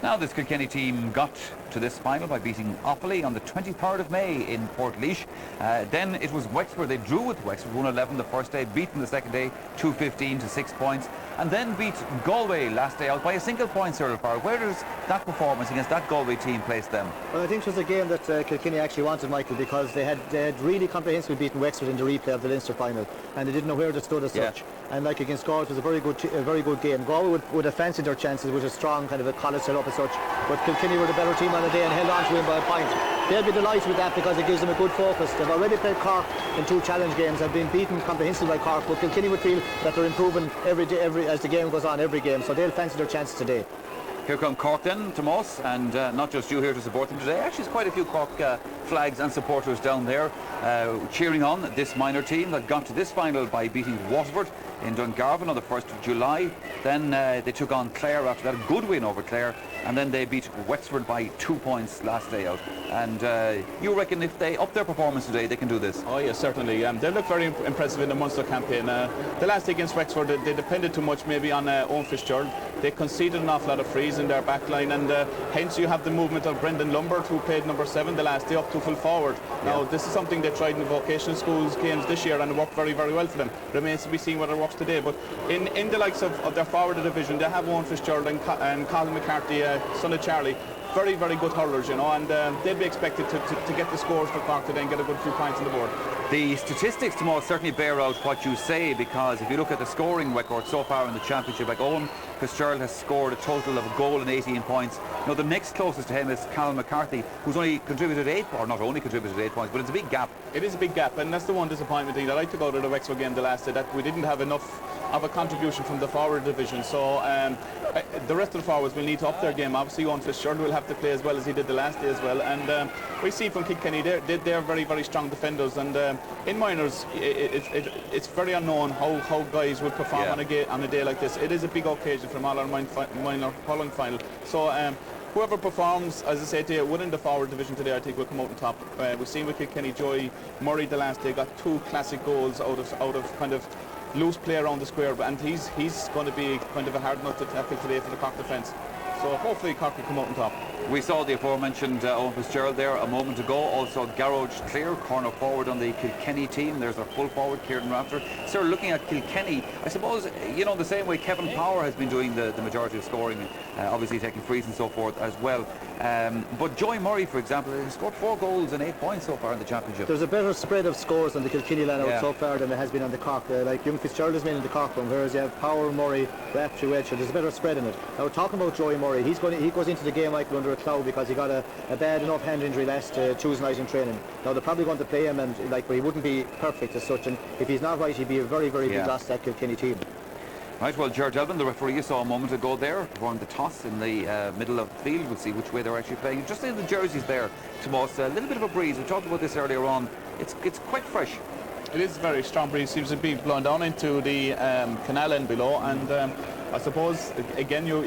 Now this Kilkenny team got to this final by beating Offaly on the 23rd of May in Portlaoise. Then it was Wexford. They drew with Wexford, 1-11 the first day, beaten the second day, 2-15 to 6 points, and then beat Galway last day out by a single point, Cyril Farr. Where does that performance against that Galway team place them? Well, I think it was a game that Kilkenny actually wanted, Michael, because they had really comprehensively beaten Wexford in the replay of the Leinster final, and they didn't know where they stood as such. And like against Galway, it was a very good game. Galway would have fancied their chances with a strong kind of a college set up as such, but Kilkenny were the better team on the day and held on to win by a point. They'll be delighted with that because it gives them a good focus. They've already played Cork in 2 challenge games, have been beaten comprehensively by Cork, but Kilkenny would feel that they're improving every day, as the game goes on, every game, so they'll fancy their chances today. Here come Cork then, Tomas, and not just you here to support them today. Actually, there's quite a few Cork flags and supporters down there cheering on this minor team that got to this final by beating Waterford in Dungarvan on the 1st of July. Then they took on Clare after that, a good win over Clare, and then they beat Wexford by 2 points last day out. And you reckon if they up their performance today, they can do this? Oh yes, certainly. They look very impressive in the Munster campaign. The last day against Wexford, they depended too much maybe on Owen Fitzgerald. They conceded an awful lot of frees in their back line, and hence you have the movement of Brendan Lumbert, who played number 7 the last day, up to full forward. Now this is something they tried in the vocational schools games this year, and it worked very, very well for them. Remains to be seen whether it works today, but in the likes of their forward division, they have Owen Fitzgerald and Colin McCarthy, son of Charlie, very, very good hurlers, you know, and they'll be expected to get the scores for Cork today and get a good few points on the board. The statistics, Tomas, certainly bear out what you say, because if you look at the scoring record so far in the championship, like Owen Fitzgerald has scored a total of a goal and 18 points. Now the next closest to him is Colin McCarthy, who's only contributed 8, or not only contributed 8 points, but it's a big gap. It is a big gap, and that's the one disappointment thing that I took out of the Wexford game the last day, that we didn't have enough of a contribution from the forward division. So the rest of the forwards will need to up their game. Obviously Owen Fitzgerald will have to play as well as he did the last day as well, and we see from Kilkenny they're very, very strong defenders, and in minors it's very unknown how guys will perform on a day like this. It is a big occasion for them, all our minor hurling final, so whoever performs, as I say to you, within the forward division today, I think will come out on top. We've seen with Kilkenny, Joey Murray the last day got 2 classic goals out of kind of loose play around the square, and he's going to be kind of a hard nut to tackle today for the Cork defence. So hopefully Cork will come out on top. We saw the aforementioned Owen Fitzgerald there a moment ago. Also Garage Clear, corner forward on the Kilkenny team. There's our full forward, Kieran Rafter. Sir, looking at Kilkenny, I suppose, you know, the same way Kevin Power has been doing the majority of scoring, obviously taking frees and so forth as well. But Joey Murray, for example, has scored 4 goals and 8 points so far in the championship. There's a better spread of scores on the Kilkenny line out so far than there has been on the Cork. Like young Fitzgerald has been in the Cork one, whereas you have Power, Murray, Rafter, Wedge. There's a better spread in it. Now, talking about Joey Murray, he goes into the game, Michael, under a cloud because he got a bad enough hand injury last Tuesday night in training. Now they're probably going to play him, and but he wouldn't be perfect as such, and if he's not right, he'd be a very, very big loss to that Kilkenny team. Right, well, George Elvin, the referee you saw a moment ago there, performed the toss in the middle of the field. We'll see which way they're actually playing. Just in the jerseys there, Tomas, a little bit of a breeze. We talked about this earlier on. It's quite fresh. It is a very strong breeze. Seems to be blowing down into the canal end below, and I suppose again you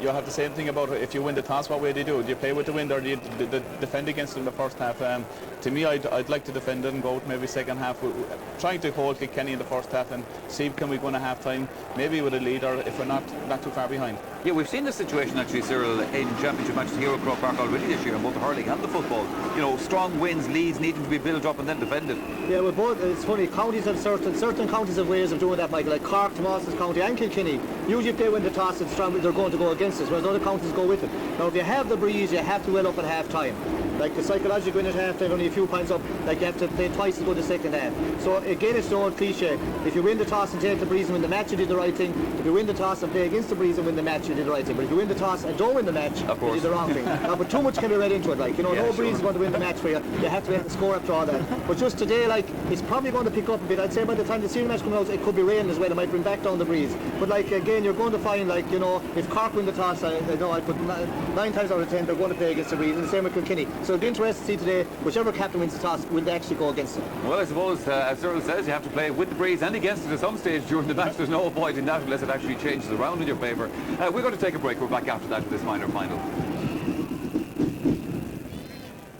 have the same thing about if you win the toss, what way do you do? Do you play with the wind, or do you defend against it in the first half? To me, I'd like to defend it and go out maybe second half, trying to hold Kilkenny in the first half and see can we go in a half time, maybe with a lead, or if we're not too far behind. Yeah, we've seen this situation actually, Cyril, in championship matches here at Croke Park already this year, in both the hurling and the football. You know, strong wins, leads needing to be built up and then defended. Yeah, well, both. It's funny. Counties have certain counties have ways of doing that, Michael. Like Cork, Tomas's county, and Kilkenny. Usually, if they win the toss, it's strong. They're going to go against us, whereas other counties go with it. Now, if you have the breeze, you have to well up at half time. Like the psychological win at half time, only a few points up. Like you have to play twice to go the second half. So again, it's the old cliche. If you win the toss and take the breeze and win the match, you did the right thing. If you win the toss and play against the breeze and win the match, you did the right thing. But if you win the toss and don't win the match, you did the wrong thing. Now, but too much can be read into it. Like, you know, no breeze is going to win the match for you. You have to get the score after all that. But just today, like, it's probably going to pick up a bit. I'd say by the time the senior match comes out, it could be rain as well. It might bring back down the breeze. But like again, you're going to find, like, you know, if Cork win the toss, I put 9 times out of 10 they're going to play against the breeze, and the same with Kilkenny. So it'll be interesting to see today whichever captain wins the toss will they actually go against it. Well, I suppose as Cyril says, you have to play with the breeze and against it at some stage during the match. There's no point in that unless it actually changes around in your favour. We're going to take a break. We're back after that with this minor final.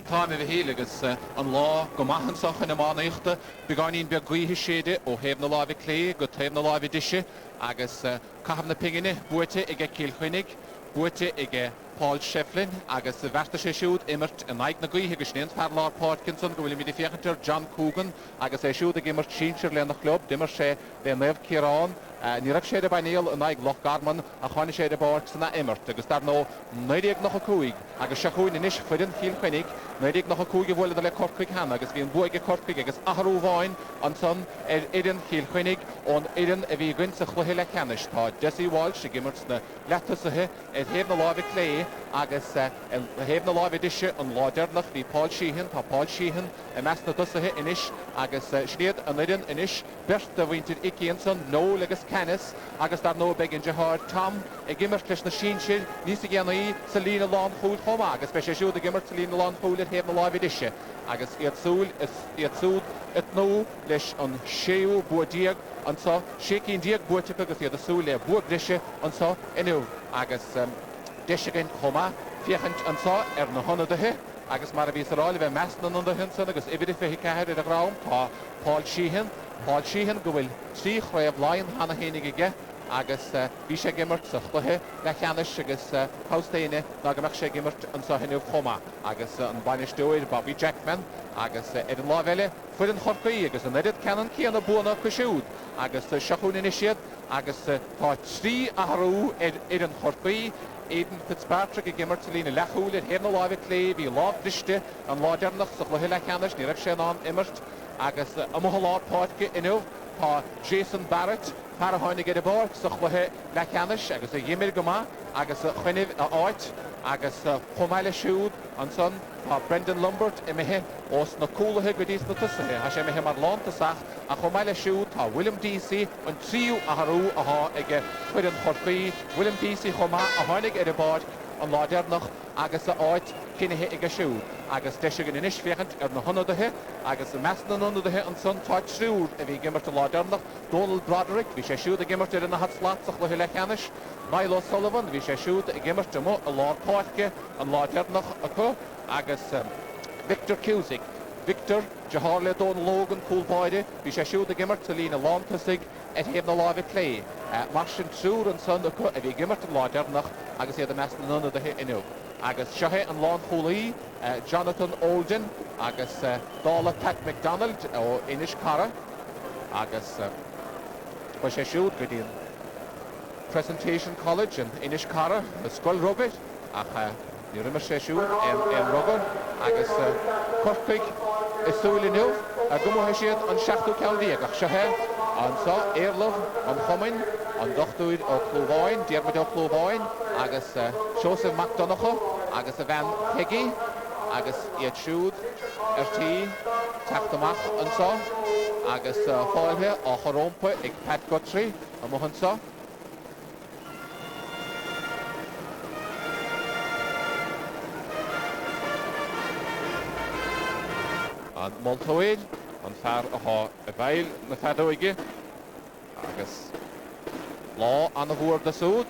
Tána a hélagus an lá go maithansach in amánaíochta begáinín beag gaoithe séide ó thaobh na láimhe clé go thaobh na láimhe diise agus caitham na pingine buaite ige Kilchuinnig, buaite ige Paul Shefflin agus bhesta sé siúd imirt in aig na gaoithe go snéint Farlár Parkinson go bhfuil mí féchantar John Coogan agus é siúd ag imirt sínsir le na club dimar sé le Neamh Ciarán ní raibh sé de baníal in aig Loch Garman a cháine sé de bort sanna imirt agus dar nó 9 agus seachúin inis chuidan Kilkenny 9 bhfuil le Cork hena agus bhíon buige Cork agus ahrú bháin an son idan Kilkenny ón idan a bhí gin sa chluhé le cenis tá Jesse Walsh a gimmert na letasathe héb na lábh lé agus héb na lábh diise an ládernach bhí Paul Sheehan tá Paul Sheehan a meas na dusathe inis agus sliad an idan inis bert a bhaintir Icéanson nó legus Canis agus dar nó begin Jahar Tom a gimmert leis na sínsir níos a gceannaí sa lína lán chúil chomá agus be sé siúd a gimmert sa lína lán chúil héb na lábh diise agus iad súd it nó leis an séú buadíag ansá sé cín díag buirte agus iad a súil le buag diise ansá inniu agus deisegin chomá fiechant ansá na honnadathe agus mar a bhí sarála bheith measna an hinsan agus ibidir fé ceir a rám tá Paul Sheehan go bhfuil trí chréibh láin hana hénig agus bhí sé gimmert sa chluthe le cheannis agus hostéine ná go meach sé gimmert an sa hinniuh chomá agus an bainisteúir Bobby Jackman agus an lábheile fuid an chorcaí agus an idir cean céanna buna cosisiúd agus seachún inisiad agus tá trí ahrú ar an chorcaí Aidan Fitzpatrick a gimmert sa lína lechúil ar héna lábh lé bhí láb diiste an ládernach sa chluhé le cheannis ní raibh sé an imirt agus amthlád páitce inniu tá Jason Barrett par a tháinig ar a bord sa chluhé le cheannis agus a dhéimiir go maith agus chuineh a áit agus chomáile siúd an son tá Brendan Lumbert i mithe os na cúlathe go dtí na tusathe a sé mithe mar lántasach a chomáile siúd tá William Deasy an tríú ahrú athá ige chuid an chorcaí William Deasy chomá a tháinig ar a bord an ládernach agus a áit cinethe ige siúd agus deise gan inis féchant ar na honnadathe agus measna an honnadathe an son tá trúr a bhí gimmert a ládernach Donald Broderick bhí sé siúd a gimmert ar na hatslátach le le cheannis Milo Sullivan bhí sé siúd a gimmert a lád páitce an ládernach acu agus Victor Cusick Victor Jahar le Don Logan Coolbáide bhí sé siúd a gimmert sa lína lántasig et héb na lábh lé mar sin trúr an son acu a bhí gimmert an ládernach agus iad a measna an honnadathe inniu agus seothe an lán cholaí Jonathan Olden agus dála Pat McDonald ó Inis Cara agus ba sé siúd go dtíon Presentation College in Inis Cara a scoil rugad ach ní rimar sé siúd an rugad agus Corcaig is súil inniu a gomórtha siad an 7 ceannaíag ach seothe ansá éirlah an chomain an dochtúid ó Clúbháin Diarmid ó Clúbháin agus Joseph McDonagh agus a bhean Peggy agus iad siúd tí teachtamach ansá agus fáilthe á chorómpa ag Pat Guthrie a mohansá an Moltóid an fear athá a bhail na fedóige agus lá an a bhuair de súd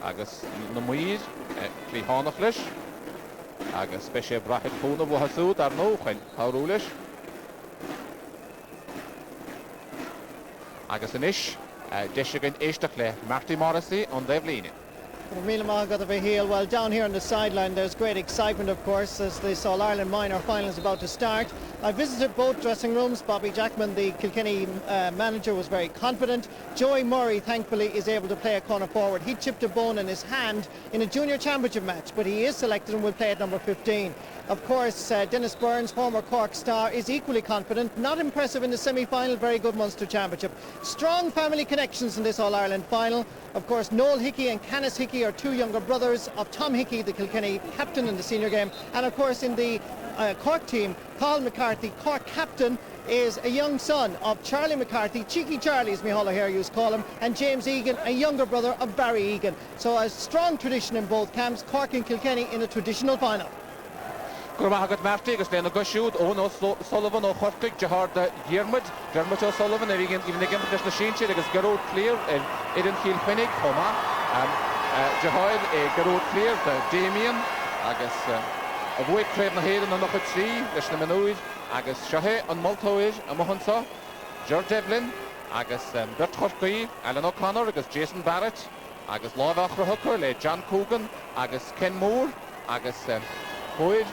agus na muid clíhánach leis agus be sé brathid fúna bhtha súd ar nó chuin cháú leis agus inis deise gin éisteach le Marty Morrissey an Devlíne. Well, down here on the sideline there's great excitement, of course, as this All-Ireland Minor final is about to start. I visited both dressing rooms. Bobby Jackman, the Kilkenny manager, was very confident. Joey Murray, thankfully, is able to play a corner forward. He chipped a bone in his hand in a junior championship match, but he is selected and will play at number 15. Of course, Dennis Burns, former Cork star, is equally confident. Not impressive in the semi-final, very good Munster Championship. Strong family connections in this All-Ireland final. Of course, Noel Hickey and Canis Hickey are two younger brothers of Tom Hickey, the Kilkenny captain in the senior game. And of course, in the Cork team, Paul McCarthy, Cork captain, is a young son of Charlie McCarthy, Cheeky Charlie as Micheál here used to call him, and James Egan, a younger brother of Barry Egan. So a strong tradition in both camps, Cork and Kilkenny in a traditional final. Gurmahagat Marty agus léna goisiúd ó nó Sullivan ó Chorcaig Jahar de Diarmid ó Sullivan even again leis na sínsir agus Geród Clear idir Kilkenny chomá Jahar Geród Clear de Damien agus a bhuaig créibh na héireann an nachad trí leis na minúid agus seothe an Moltóid a mohansa George Devlin agus Bert Chorcaí Alan O'Connor agus Jason Barrett agus lábhach ruthchur le John Coogan agus Ken Moore agus Boyd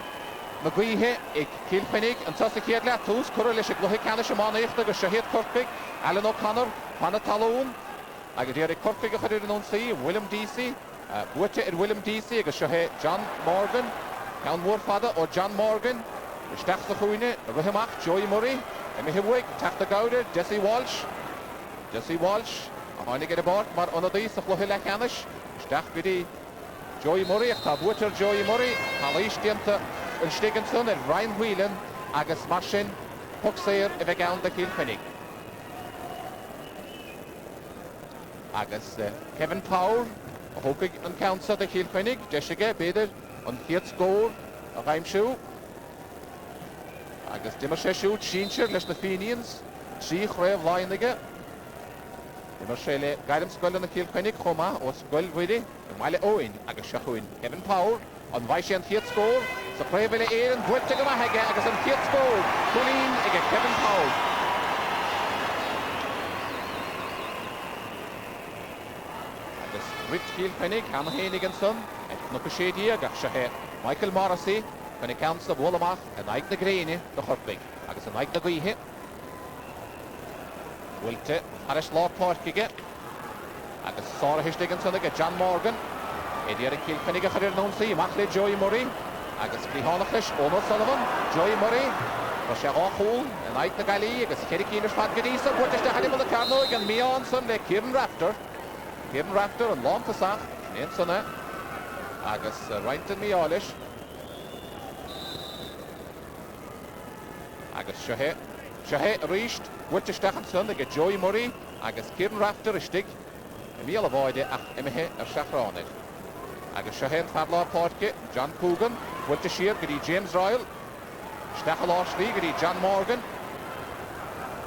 McGuihe ag Kilkenny an tosa chéad le tús cur leis ag gluthí canna semánaíocht agus Shahid Cork Alan O'Connor Panna Talún agus dtíar ag Cork a chuir an saí William Deasy buite William Deasy agus Shahid John Morgan Count Moore fada ó John Morgan isteach na chuine a ruthimach Joey Murray Emma Hibwig teachta gauda Jesse Walsh a tháinig ar a bord mar anadaí sa chluthí le canis isteach bidí Joey Murray ach tá buitir Joey Murray tá lístianta an Stegenson and Ryan Whelan agus mar sin Puxéir a bheith ann de Kilkenny. Agus Kevin Power a thócaigh an countsa de Kilkenny deisige beidir an chiad scór a bhaimsiú. Agus dimar sé siút sínsir leis na Fenians trí chréibh láinige. Dimar sé le gaidim scoil na Kilkenny chuma ó scoil bhuiide Maile Owen agus seachuin Kevin Power an bhaid sé an chiad scór sa chréibh le éan bhuiite go maithaige agus an chiad scór Colleen ag Kevin Power. Agus Rit Kilkenny am hénig an son ag na Cushédí agus Shahé Michael Morrissey gan i count sa bhlamach an aig na gréine do Chorpaig agus an aig na Guihe. Bhuilte Harris Law Parkige agus Sarah Histiganson ag John Morgan Eddie ar Kilkenny a chuir nón saí amach le Joey Murray agus Clihánachis Ono Sullivan Joey Murray ba sé áchúil an aig na Galí agus Chéidir Cínar fad gadísa buirteiste Hannibal a Carnoig an Mian son le Kieran Rafter an lánta sach éon sanna agus Reinton Mialis agus Shahé ríist buirteisteach an son ag Joey Murray agus Kieran Rafter istig Míle bháide ach imithe ar seachránaid. Agus Shahé an fadlá párce John Coogan builte siar go dtí James Royal steach a láslí go dtí John Morgan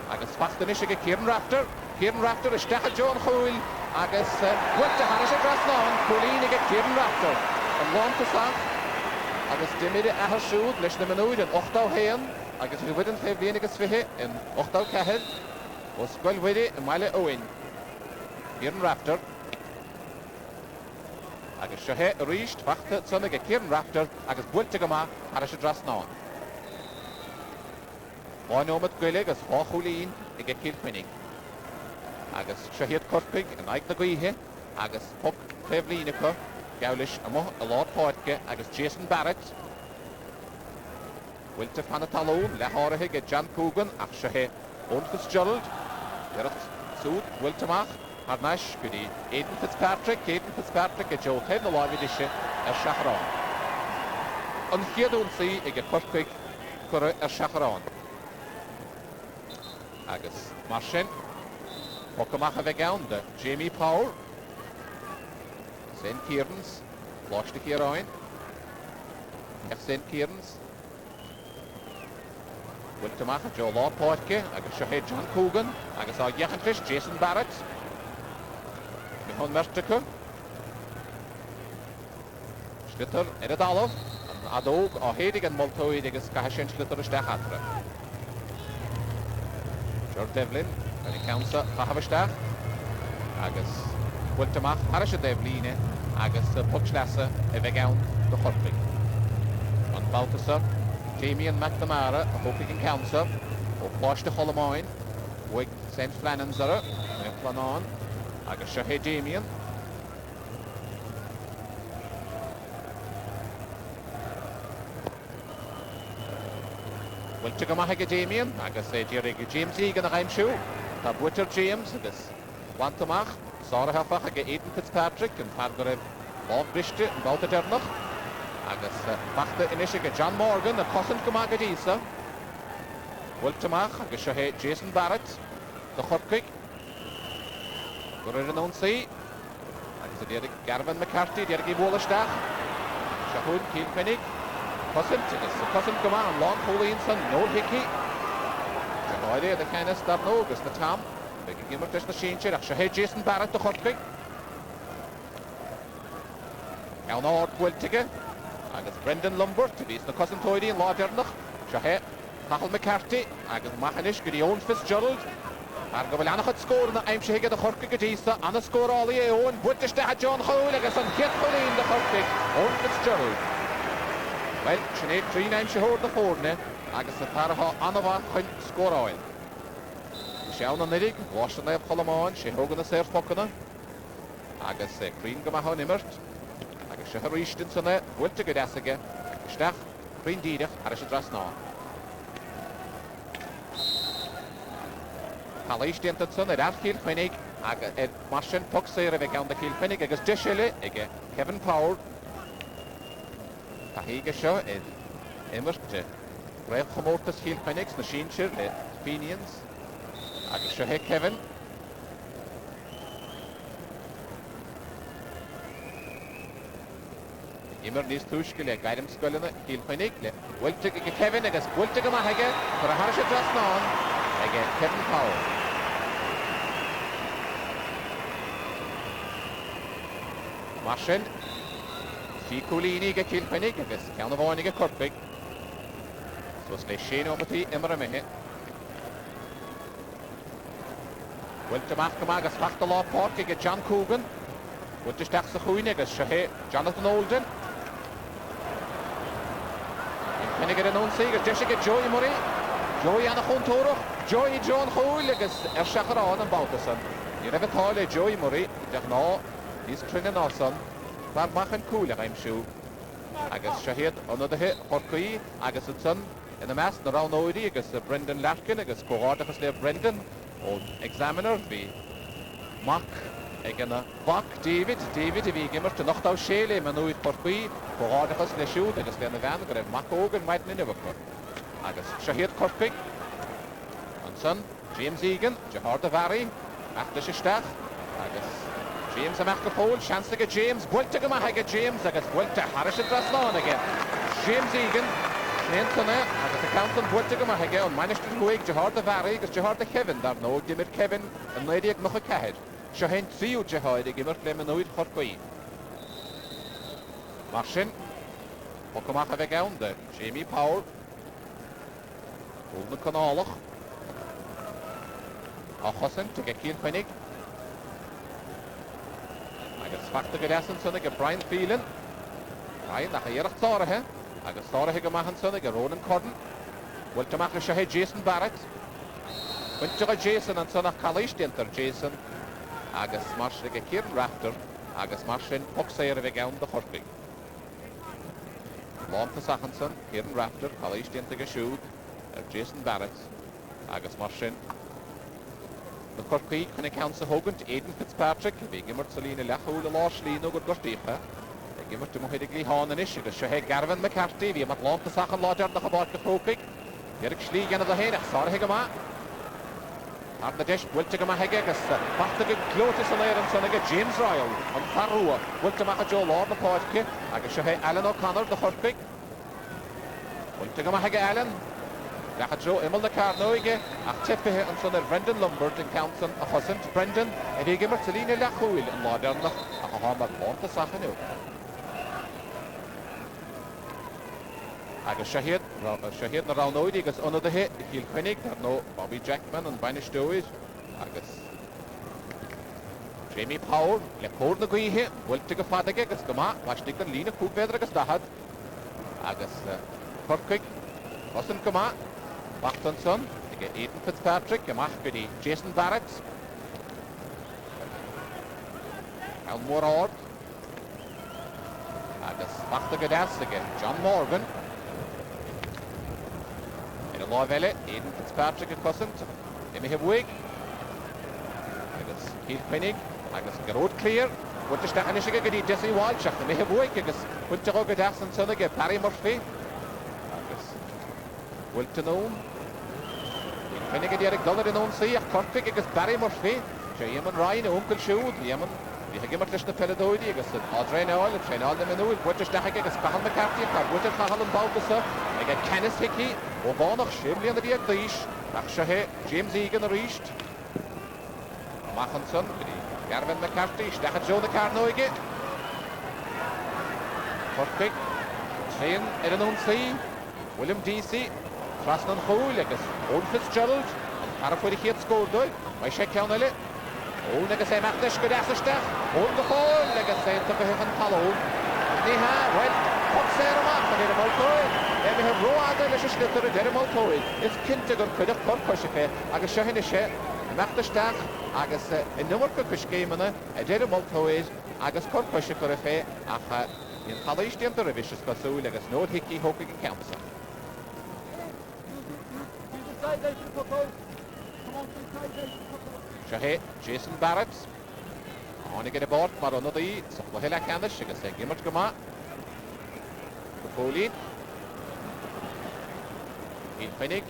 agus fachtanis ag Kieran Rafter isteach a John Chúil agus builte Harris a Grasnán Colleen ag Kieran Rafter an lánta sach agus dimide athasúd leis na manúid an 8 héan agus bhuiid an febblion agus fiche in 8 cehead ó scoil bhuiide i Maile Owen. Kieran Rafter agus Shahé ríist fachta son ag Kieran Rafter agus builte go maith Harris a Grasnán. Báinómad Guile agus Fáchúlín ag Kilkenny. Agus Shahid Corpig an aig na Guihe agus Puck Clevelínacha Gaulish a Lord Portke agus Jason Barrett. Bhuilte Panna Talún le háirithe ag John Coogan ach Shahé ónchas Gerald Gerald súd bhuilte amach Harnash go dtí Aidan Fitzpatrick a Joe Head na láimhidise ar seachrán. An chiadún saí ag Corpig chur ar seachrán. Agus mar sin Puck amach a bheith ann de Jamie Power St. Kieran's láiste Ciaráin St. Kieran's bhuilte amach a Joe Law Portke agus Shahé John Coogan agus á dheachantais Jason Barrett hon mertecha Slitter ar a dalamh an adóg á hédig an moltóid agus caitheadh sin slitter isteach atra. George Devlin ar i countsa chathab isteach agus bhuilte amach Harris a Devline agus Puck Slasa a bheith ann do Chorpaig. An Baltasa Damien McNamara a thócaigh an countsa ó pláiste Cholamáin bhuaigh St. Flannan's ara me Flanán agus Shahé Damien bhuilte go maith ag Damien agus dtíar ag James Egan a chaimsiú tá buitir James agus bhaint amach sárathafach ag Aidan Fitzpatrick an fad go raibh lábhriste an báta dearnach agus bachta inis ag John Morgan a cosint go maith go dísa bhuilte amach agus Shahé Jason Barrett do Chorpaig go raibh an saí agus dtíar Garvan McCarthy dtíar ag bhólisteach Seachuin Kilkenny cosint agus cosint go maith an lán Colleen san Noel Hickey Seaháide a cheannas dar nó agus na tam beag gimmart leis na sínsir ach Shahé Jason Barrett do Chorpaig. Ceann áard bhuiltige agus Brendan Lumbert vís na cosintóidí an lá dearnach Shahé Cathal McCarthy agus machanis go dtí Owen Fitzgerald Ar go bhfuil annach scór na aimse hiige de Cork go dísa, anna scórálaí é ón, buiteiste a John Choul agus an cheadcholín de Cork, Owen Fitzgerald. Well, sin é trín aimse hór de fórne, agus a tarha anna bhain chuin scóráil. Sean an nirig, bháiste na cholamáin, sé hógan na sér focana, agus crín go maithá nimmert, agus sé harístin sanna, bhuilte go deasige, isteach, crín díireach ar is a dras ná. Chalístin sanna, ar Kilkenny, agus mar sin tuxéir a bheith gan de Kilkenny, agus deisiile ige Kevin Power. Tá híige seo immert, réil chomórtas Kilkenny, na sínsir, le Fenians, agus seo Kevin. Immer nís túisce le gaidim scoilena Kilkenny le bhfuilte go Kevin agus bhfuilte go maithaige gur a thar sé dras ná ige Kevin Powell. Mar sin Ficolini go Kilkenny agus ceanna bháinnig go Cork. Sos le sé ómatí immer a mithe. Bhfuilte mach agus fachta lá Park ige John Coogan. Bhfuilte isteach sa chuoine agus seo Jonathan Olden. Minnig ar an ón agus deise go Joey Murray. Joey anna chuntóireach. Joey John Choul agus seacharán an Baltasan. Ní raibh atá le Joey Murray, deach ná, níos trinne násan, bar machan cúlach aimsú. Agus sehéad anodathe Corcaí agus an son in a meas na ránóirí agus Brendan Larkin agus cóádachas le Brendan ó Examiner bhí Mac ag anna Bach David a bhí gimmert a nachtá séle man úid Corcaí cóádachas le siúd agus le na bhean go raibh Mac ógan maid na nibhachar. Agus sehéad Corcaí an son James Egan, Jahar de Vary, achta sé steach agus James amach go fóil, seansa go James, bhfuilte go maithaige James agus bhfuilte haris a dras lán aige. James Egan, Snéantanna agus a countan bhfuilte go maithaige an mainistir chuig Jahar de Vary agus Jahar de Kevin dar nó dimir Kevin an néideag nach a cehead. Seo hen tríú Jahar ag immert le manúid Corcaí. Mar sin, Pocamach a bheith gawn de Jamie Power, Úl na canálach, a chosint ag a Kilkenny. Agus fachta go deasan sanna go Brian Phelan. Brian nach a dhéireach táirithe, agus táirithe go maithan sanna go Ronan Corden. Bhfuilte amach a sehe Jason Barrett. Bhainte go Jason an sanna chalístintar Jason, agus mar sin go Kieran Rafter, agus mar sin poxéir a bheith gawn de Corcaí. Lánta Sachanson, Kieran Rafter, chalístintar go siúd, Jason Barrett, agus mar sin. The Corcaí chuna count sa hógant Aidan Fitzpatrick, bhí gimmert sa lína lechúil a lá slín ó go gortícha. Gimmert do mohidig lí hána is, agus seo Garvan McCarthy, bhí mat lánta Sachan láidear nach a báid go Croke. Dheireg slí ganna a héanach, sára go má. Ar na deis, bhfuilte go maithaige agus fachta go glótas an éireann sanna go James Ryle, an Farrua, bhfuilte maitha Joe Lord na páidce, agus seo Alan O'Connor de Corcaí. Bhfuilte go maithaige Alan. Lecha Joe Immel na Carnoige, ach tipithe an son Brendan Lombard in Counson a chosint Brendan, a bhí gimmert sa lína lechúil an láidearnach ach a hámad lánta Sachanú. Agus sehéad na ránóidí agus ionadathe i Kilkenny dar nó Bobby Jackman an Bainisteoid agus Jamie Power le cór na gaoithe, bhfuilte go fadaige agus go má, bhaistigh an lína cúgvéadar agus dahad agus Corcaí, chosint go má, Bachtan son, ag Aidan Fitzpatrick, amach go dí Jason Barrett. Cael mór ord. Agus bachta go deas ag John Morgan. In a láfele, Aidan Fitzpatrick a cosint. Imi heb wig. Agus Kilkenny, agus Garrod Clear. Bwynta stachan eisiau go dí Desi Walshach. Imi heb wig, agus bwynta go deas yn son ag Barry Murphy. Bwynta nhw'n. Kilkenny gyda erig dolar yn o'n si, ach Cork agus Barry Murphy. Se Iemon Ryan o Uncle Siwd, Iemon. Vi har gimmert lys na peledoidi, agus Adrian Oil, y trein Oil na menwyl. Bwynta stachan agus Bahal McCarthy, ach bwynta chahal yn bawgasa. Ag Kenneth Hickey, o bonach Shimli yn y diag dys. Ach se he, James Egan yr eist. Machanson, gyda Garvan McCarthy, stachan Joe na Carnoige. Cork, trein yn o'n si. William DC, Trasnan Choul agus Owen Fitzgerald, an Carafwyd i chiad sgwrdwy. Mai sé ceanile. Ó agus é meachtas go deasaisteach. Ó go fáil agus é tu go an taló. Ní ha, well, pop sé amach an idir moltóid. Mi have roiada leis a slitar a deir moltóid. Is cinnte gur chuideach corcoisife agus seo hinna sé. Meachtasteach agus in numar go cuscéimena a deir moltóid agus corcoisife gur a fé ach in talístíanta a bhís go súil agus nód hicí hóca go ceamsa. Seo Jason Barrett. Ánig ar a bord mar an nadaí sa chluhéile ceannis agus é gimmart go má. Go fólín. Ian Finnig,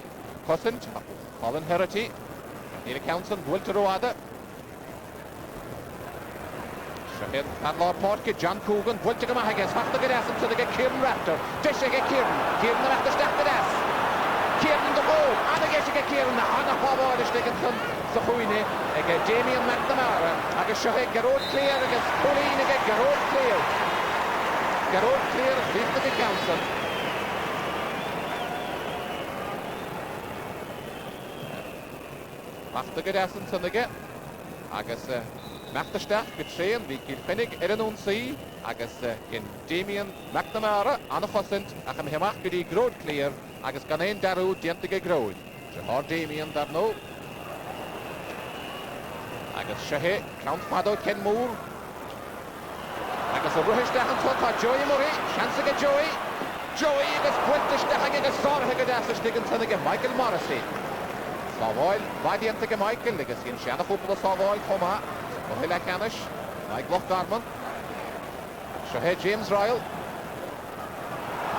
Cossint, Colin Herity, Neil Counson, Wilter Roada. Shahin Padlar Portke, John Coogan, Wilter Gamahagas, Hachta Gadas, and so they get Kieran Raptor. Disha get Kieran the Raptor stack Gadas. Kieran the goal, and I guess you get Kieran, Anna Pava, the Stickinson, Sahuine, I get Jamie and McNamara, I guess Shahin Garrod clear, I guess Pauline, I get Garrod clear. Garrod clear, at least the Counson. Machta Gadas and Sunday, I guess Meachtasteach go tréan bhí Kilkenny ar an únsaí agus gin Damien McNamara an Chossint ach am heamach go dtí gród cléir agus gan éon darú dianta go gród. Se thar Damien dar nó. Agus sehé Count Madó Ken Moore. Agus a ruhisteach an tá Joey Murray, seansa go Joey. Joey agus buintisteach agus sártha go deasaisteach an tunna go Michael Morrissey. Sábháil bhaidíanta go Michael agus gin seanna chúpla sábháil chomá. O'Hilla Canish, like Lochgarman. Shahed James Ryle.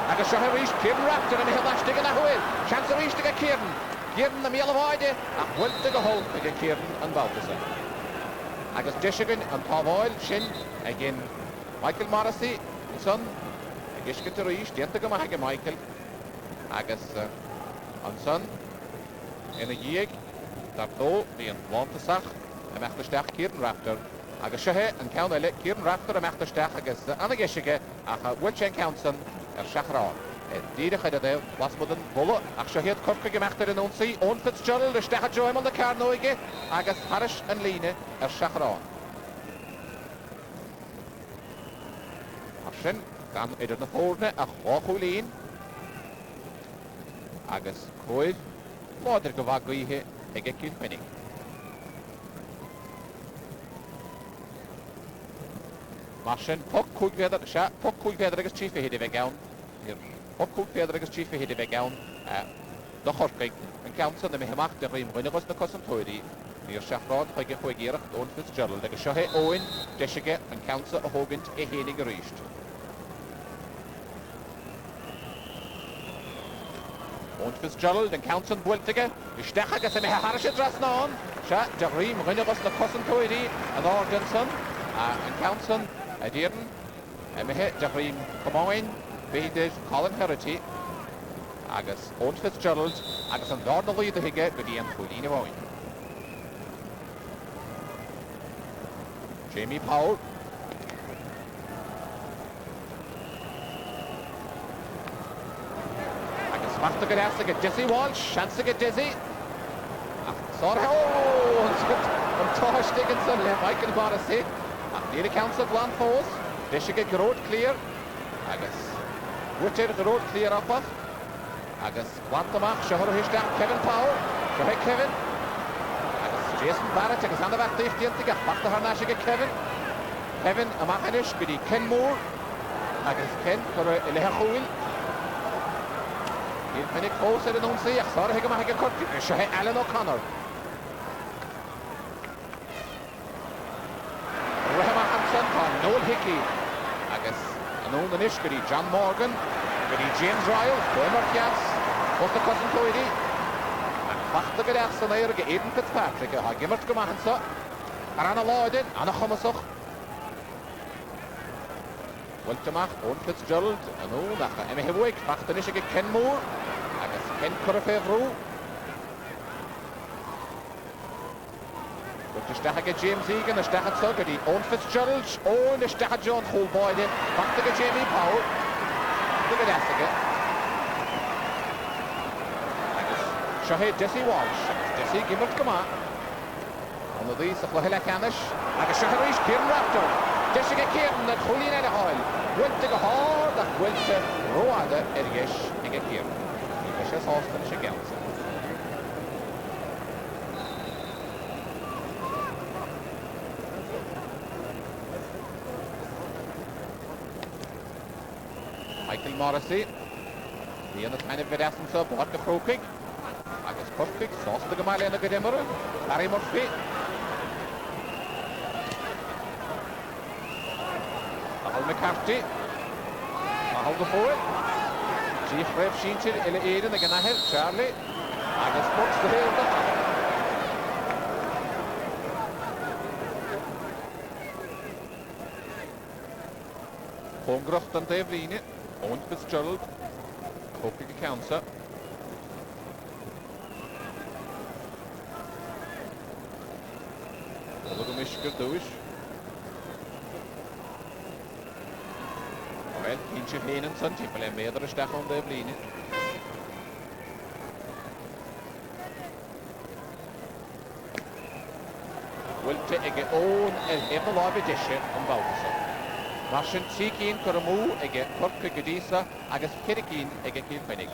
Agus Shahed Reach, Kieran Raptor, and he'll dash digging a hole. Chance of Reach to get Kieran. Kieran the meal of Ide, and will dig a hole to get Kieran and Balthazar. Agus Dishigan and Tom Oil, Shin, again Michael Morrissey, son. Agus get to Reach, Dienta Gamahaga Michael. Agus and son. In a year, that though, being Balthazar. A meachtasteach Kieran Raptor agus sehé an ceann eile Kieran Raptor a meachtasteach agus anna geisige ach Wilchen Counson seachrán. Díide chuide deh wasmud an bolla ach sehéad Corca go meachtar an únsaí ón Fitzgerald a stecha Joim an na Carnoige agus Harris an líne seachrán. Ach sin gan idir na fórne a chláchúlín agus chuid máidir go bhagaíthe ag Kilkenny. Marsin, puck cúig agus tífa híide bheith gán. Puck cúig agus tífa híide bheith gán. Do chorcaig an Counson na mi heamach de rím rinnegus na cosantóirí. Níor seachrán chuige chuigéireach ón Fitzgerald agus seohé óin deisige an Counson a hógant i hénig a ríist. Ón Fitzgerald an Counson builtige. Isteach agus a mi harishe dras ná an. Se de rím rinnegus na cosantóirí an Organson. An Counson a dhéireann mehe de rím Comáin beidir Colin Herity agus ón Fitzgerald agus an dána líad a hiige go dtí an chuilín bháin. Jamie Powell. Agus machta go deasa go Dizzy Walsh, seansa go Dizzy. Sártha an táistigin san le Michael Morrissey. Near the Council of Land Force, they should get road clear. Agus, Richard the road clear up off. Agus, Wantamach, Shahar Hishtam, Kevin Powell, Shahar Kevin. Agus, Jason Barrett, agus an the back left to get back to Harnash get Kevin. Kevin, a Machanish, bidi Ken Moore. Agus, Ken, for a Lehachuil. Ian Finnig, Cole said, don't say, sorry, Higamahaka Cork, Shahar Alan O'Connor. Noel Hickey agus an ón an iscudí John Morgan gudí James Ryle Boimer Kias os na cosantóirí an chachta go deas san éir go Aidan Fitzpatrick a gimmart go maithansa ar anna láidin anna chumasach Wiltamach ón Fitzgerald an ón ach a hehuig chachta is go Ken Moore agus Ken Currafevrú Stecha James Egan, a Stecha Tuggerty, Owen Fitzgerald, Owen, a Stecha John Holboyden, back to Jamie Powell. Look at that again. Shahed Desi Walsh, Desi Gimmert Gama. the these of Lahila Canish, like a Shaharish Kieran Raptor, Jessica Kieran that Julian at Oil, went to go hard, that went to Roada, Erigesh, and get Kieran. Erigesh has finish again. Michael Morrissey, the other kind of good essence of what the Croke. I guess perfect, sauce the Gamali and the Gadimmer, Harry Murphy. Ahal McCarthy, Ahal the forward. Chief Rev Sheenchir, Ella Aiden, the Ganahel, Charlie. I guess Fox the hair of the Hongracht and Devline, Owen Fitzgerald, Croke Counter. Mishker Douche. Well, Kinch of Hain and Son, people have made a stack on the Blini. Will take a own a lobby dish on Balthasar. Russian Tikin Kuramu, again, Cork Gadisa, Agus Kirikin, again, Kilkenny.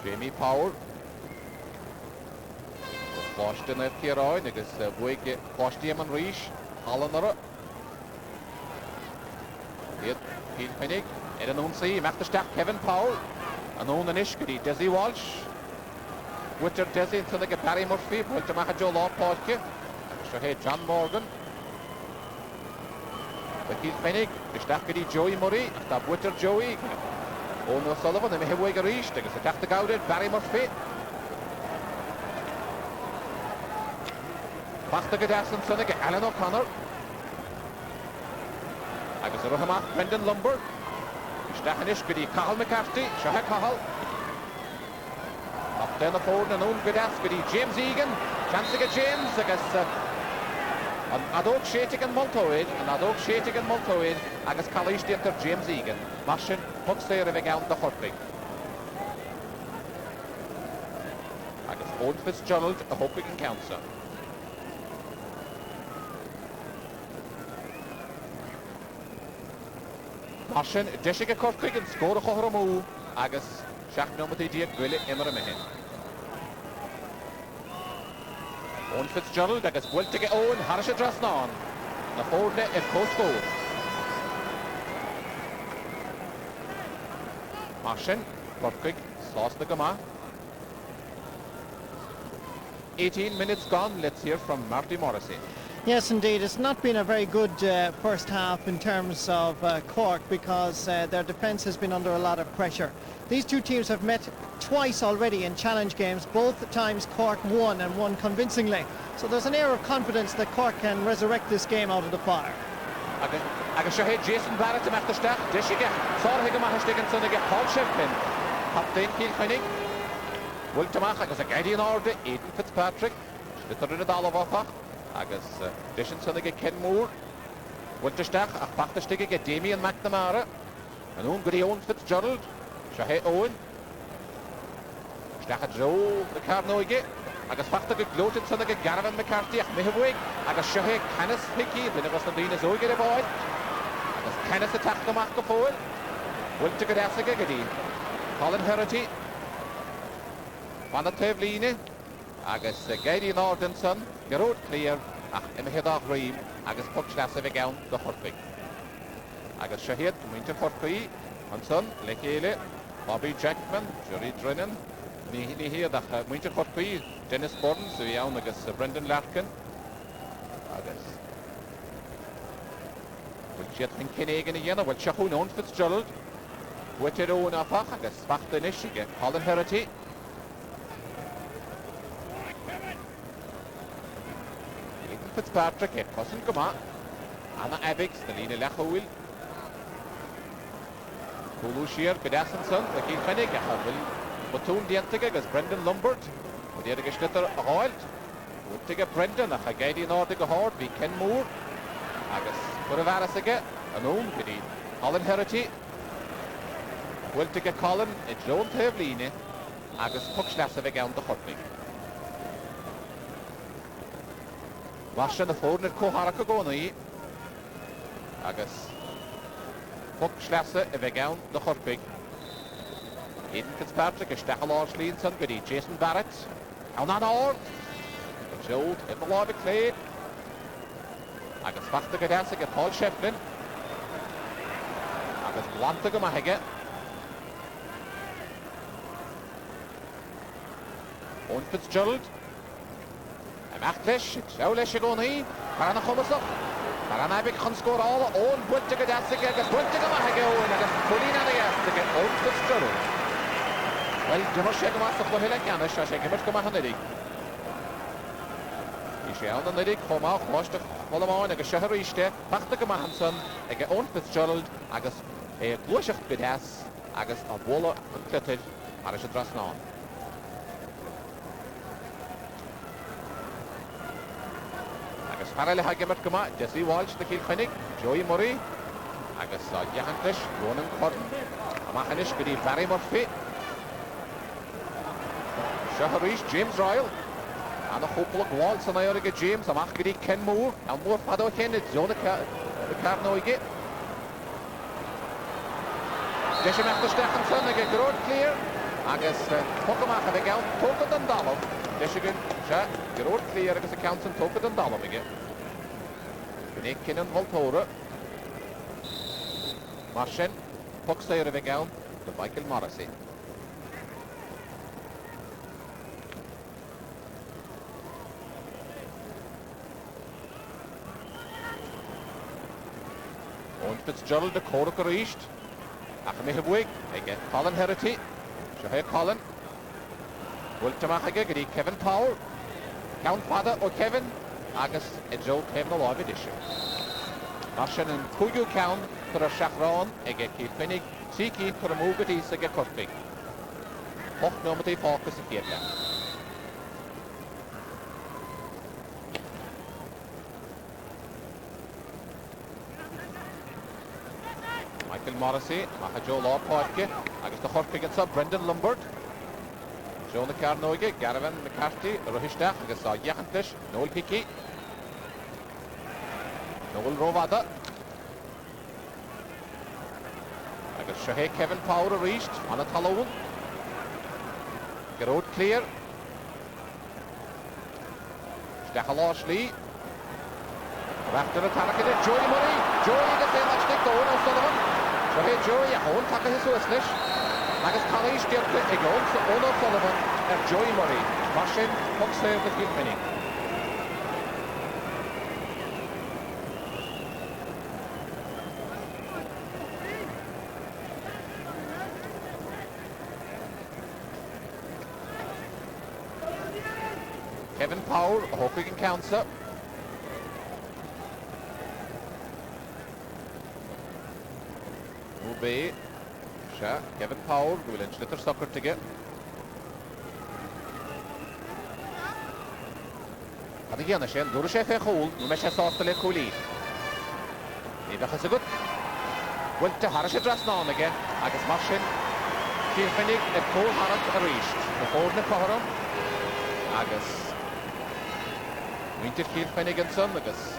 Jamie Power. Lost in that Kieroy, because Boyd lost him and Reish, Hollander. Kilkenny, Edan Unsi, Master Kevin Powell, and on the Nishkari, Desi Walsh. Witter Desi into the Barry Murphy, Wiltamaha Joe Law Podke, Shahed John Morgan. The Kilkenny, the Stackady Joey Murray, the Witter Joey. Ono Sullivan, and Mehweg Reish, the attack the Gowded, Barry Murphy. Basta Gadasson, Sonic, Alan O'Connor. I was a Rohamat, Brendan Lumber. Stachanish, Goody, Cahill McCarthy, Shahak Cahill. Up then the forward and own Gadas, Goody, James Egan. Chance to get James, I guess. An Adok Shatig and Multoid, I guess Callish Dieter James Egan. Martian, Pucks there if again the Hurling. I guess Owen Fitzgerald, I hope we can count some. Martian, Jessica Cork and score a Horamu, I guess Shaq Nomadi Diak Willie Emmeramahin. Owen Fitzgerald, I guess, will take it Owen, Harsha Drasnan. The forward net is close goal. Martian, Cork, sauce the Gama. 18 minutes gone, let's hear from Marty Morrissey. Yes, indeed. It's not been a very good first half in terms of Cork because their defence has been under a lot of pressure. These two teams have met twice already in challenge games. Both times Cork won and won convincingly. So there's an air of confidence that Cork can resurrect this game out of the fire. Agus Shahid Jason Barrett to Master Stack, Dishiga, Sorhiga Mahashtigan Soniga, Paul Shevkin, Captain Kilkenny, Wiltamach, Agus a Guardian Order, Aidan Fitzpatrick, Schlitter in the Dalavafach. Agus Dishin Soniga Ken Moore, Wilterstach, Achpachterstiga, Damien McNamara, and Owen Goody Owen Fitzgerald, Shahid Owen, Stach Joe the Carnoige, Agus Pachtaga Gloated Soniga Garavan McCarthy, Mihawig, Agus Shahid Canis Hickey, the Nevastandina Zoga boy, Agus Canis attack the Marco forward, Wilter Gadasiga Gadi, Colin Herity, Vanna Tevline, Agus Guardian Ordenson, Gerard Clear, Imhedach Reem, Agus Puchlasive Gown, the Hurling. Agus Shahid, Winter Hurkey, Hanson, Lekele, Bobby Jackman, Jerry Drennan, Ni here the Winter Hurkey, Dennis Burns, Young Agus Brendan Larkin, Agus. Will Jethin Kinnegan again, will Shahun Owen Fitzgerald, Witter Owen Afach, Agus Fachta Nishiga, Colin Herity. Fitzpatrick, Cousin Gama, Anna Abix, the Lina Lachowil, Kulu Shear, Gadasson, the Kilkenny, Batoon Diantiga, as Brendan Lumbert, with the other Geschlitter Holt, would take a Brendan, a Guardian Ordiga Horde, be Ken Moore, Agus Puravarasiga, and Own Giddy, Colin Herity, Bhfuilte go Colin I Joan Tablíne agus puck slasa bheith ann do chorpaig. Washa na fórnir cóharach a gcónaí agus puck slasa a bheith ann do chorpaig. Aidan Fitzpatrick is stachal áslín san goí Jason Barrett. Awn an áir. Joe in the lábe clé. Agus fachta go dansa go Paul Shefflin. Agus blanta go maithige. Owen Fitzgerald. Amach leis, sew leis a gcónaí. Parana chumasach. Parana big chun scórála. Owen bwynta go dansa agus bwynta go maithige Owen agus pwlín an agasta go Owen Fitzgerald. Wel, dymor sé go mas o chlohileg Ianis a sé gymryd go maith an idig. I sé an an idig, chomach, chloistach, cholamáin agus sehar íste, fachta go maith Hanson ag Owen Fitzgerald agus glwysach gydas agus a bwola an clytid ar ys y dras nawn. Agus parale ha gymryd go maith, Jesse Walsh na Kilkenny, Joey Murray agus Iachantlis, Ronan Corden. A machanis gyda Barry Murphy. Shaharis, James Royal. And a hopeful Waltz and Ioriga James, a machgiri Ken Moore, and more Fado Ken, it's Zona Carnoige. Deshimak the Stephenson, they get road clear. Agus Pokamaka, they count Toka than Dollar. Deshigan, Jack, the road clear, because the counts and Toka than Dollar again. Nick and Voltora. Marshen, Poxair of a gown, the Michael Morrissey. Owen Fitzgerald the Cork are east. Achmehebwig, again Colin Herity. Shahay Colin. Wiltamachage, Kevin Powell. Count Father or Kevin. Agus Joe Kevin alive edition. Marshan and Kuyu Count for a Shachron, again Kilkenny. Siki for a move at East again Corpig. Hoch Nomity Focus of Vietnam. Michael Morrissey, Joe Law Podke, agus the Cork against Brendan Lombard, Jonah Carnoige, Garavan McCarthy, Rohishtach, agus Iachantlis, Noel Hickey, Noel Rovada, agus Shahay Kevin Power reached, Anna Talowan, Gerard Clear, Stachalosh Lee, Rafter attack Joey Murray, Joey gets in, let's take the Owen O'Sullivan. Hey Joey, a hwn taca hys o yslis. Agus Calais Dirk i gôn so Owen O'Sullivan Joey Murray. Marshin, Puck save the Kilkenny. Kevin Powell, Hawking Council. Be Kevin Powell, will inch litter soccer to get. And again, a shell, Durashef a hole, Mesha sauce to let Cooley. Maybe has a good. Went to Harish dress now and again. Agus Marshin, Kilkenny, a cold Harrod are reached. Before the Corum, Agus Winter Kilkenny against Sun, Agus.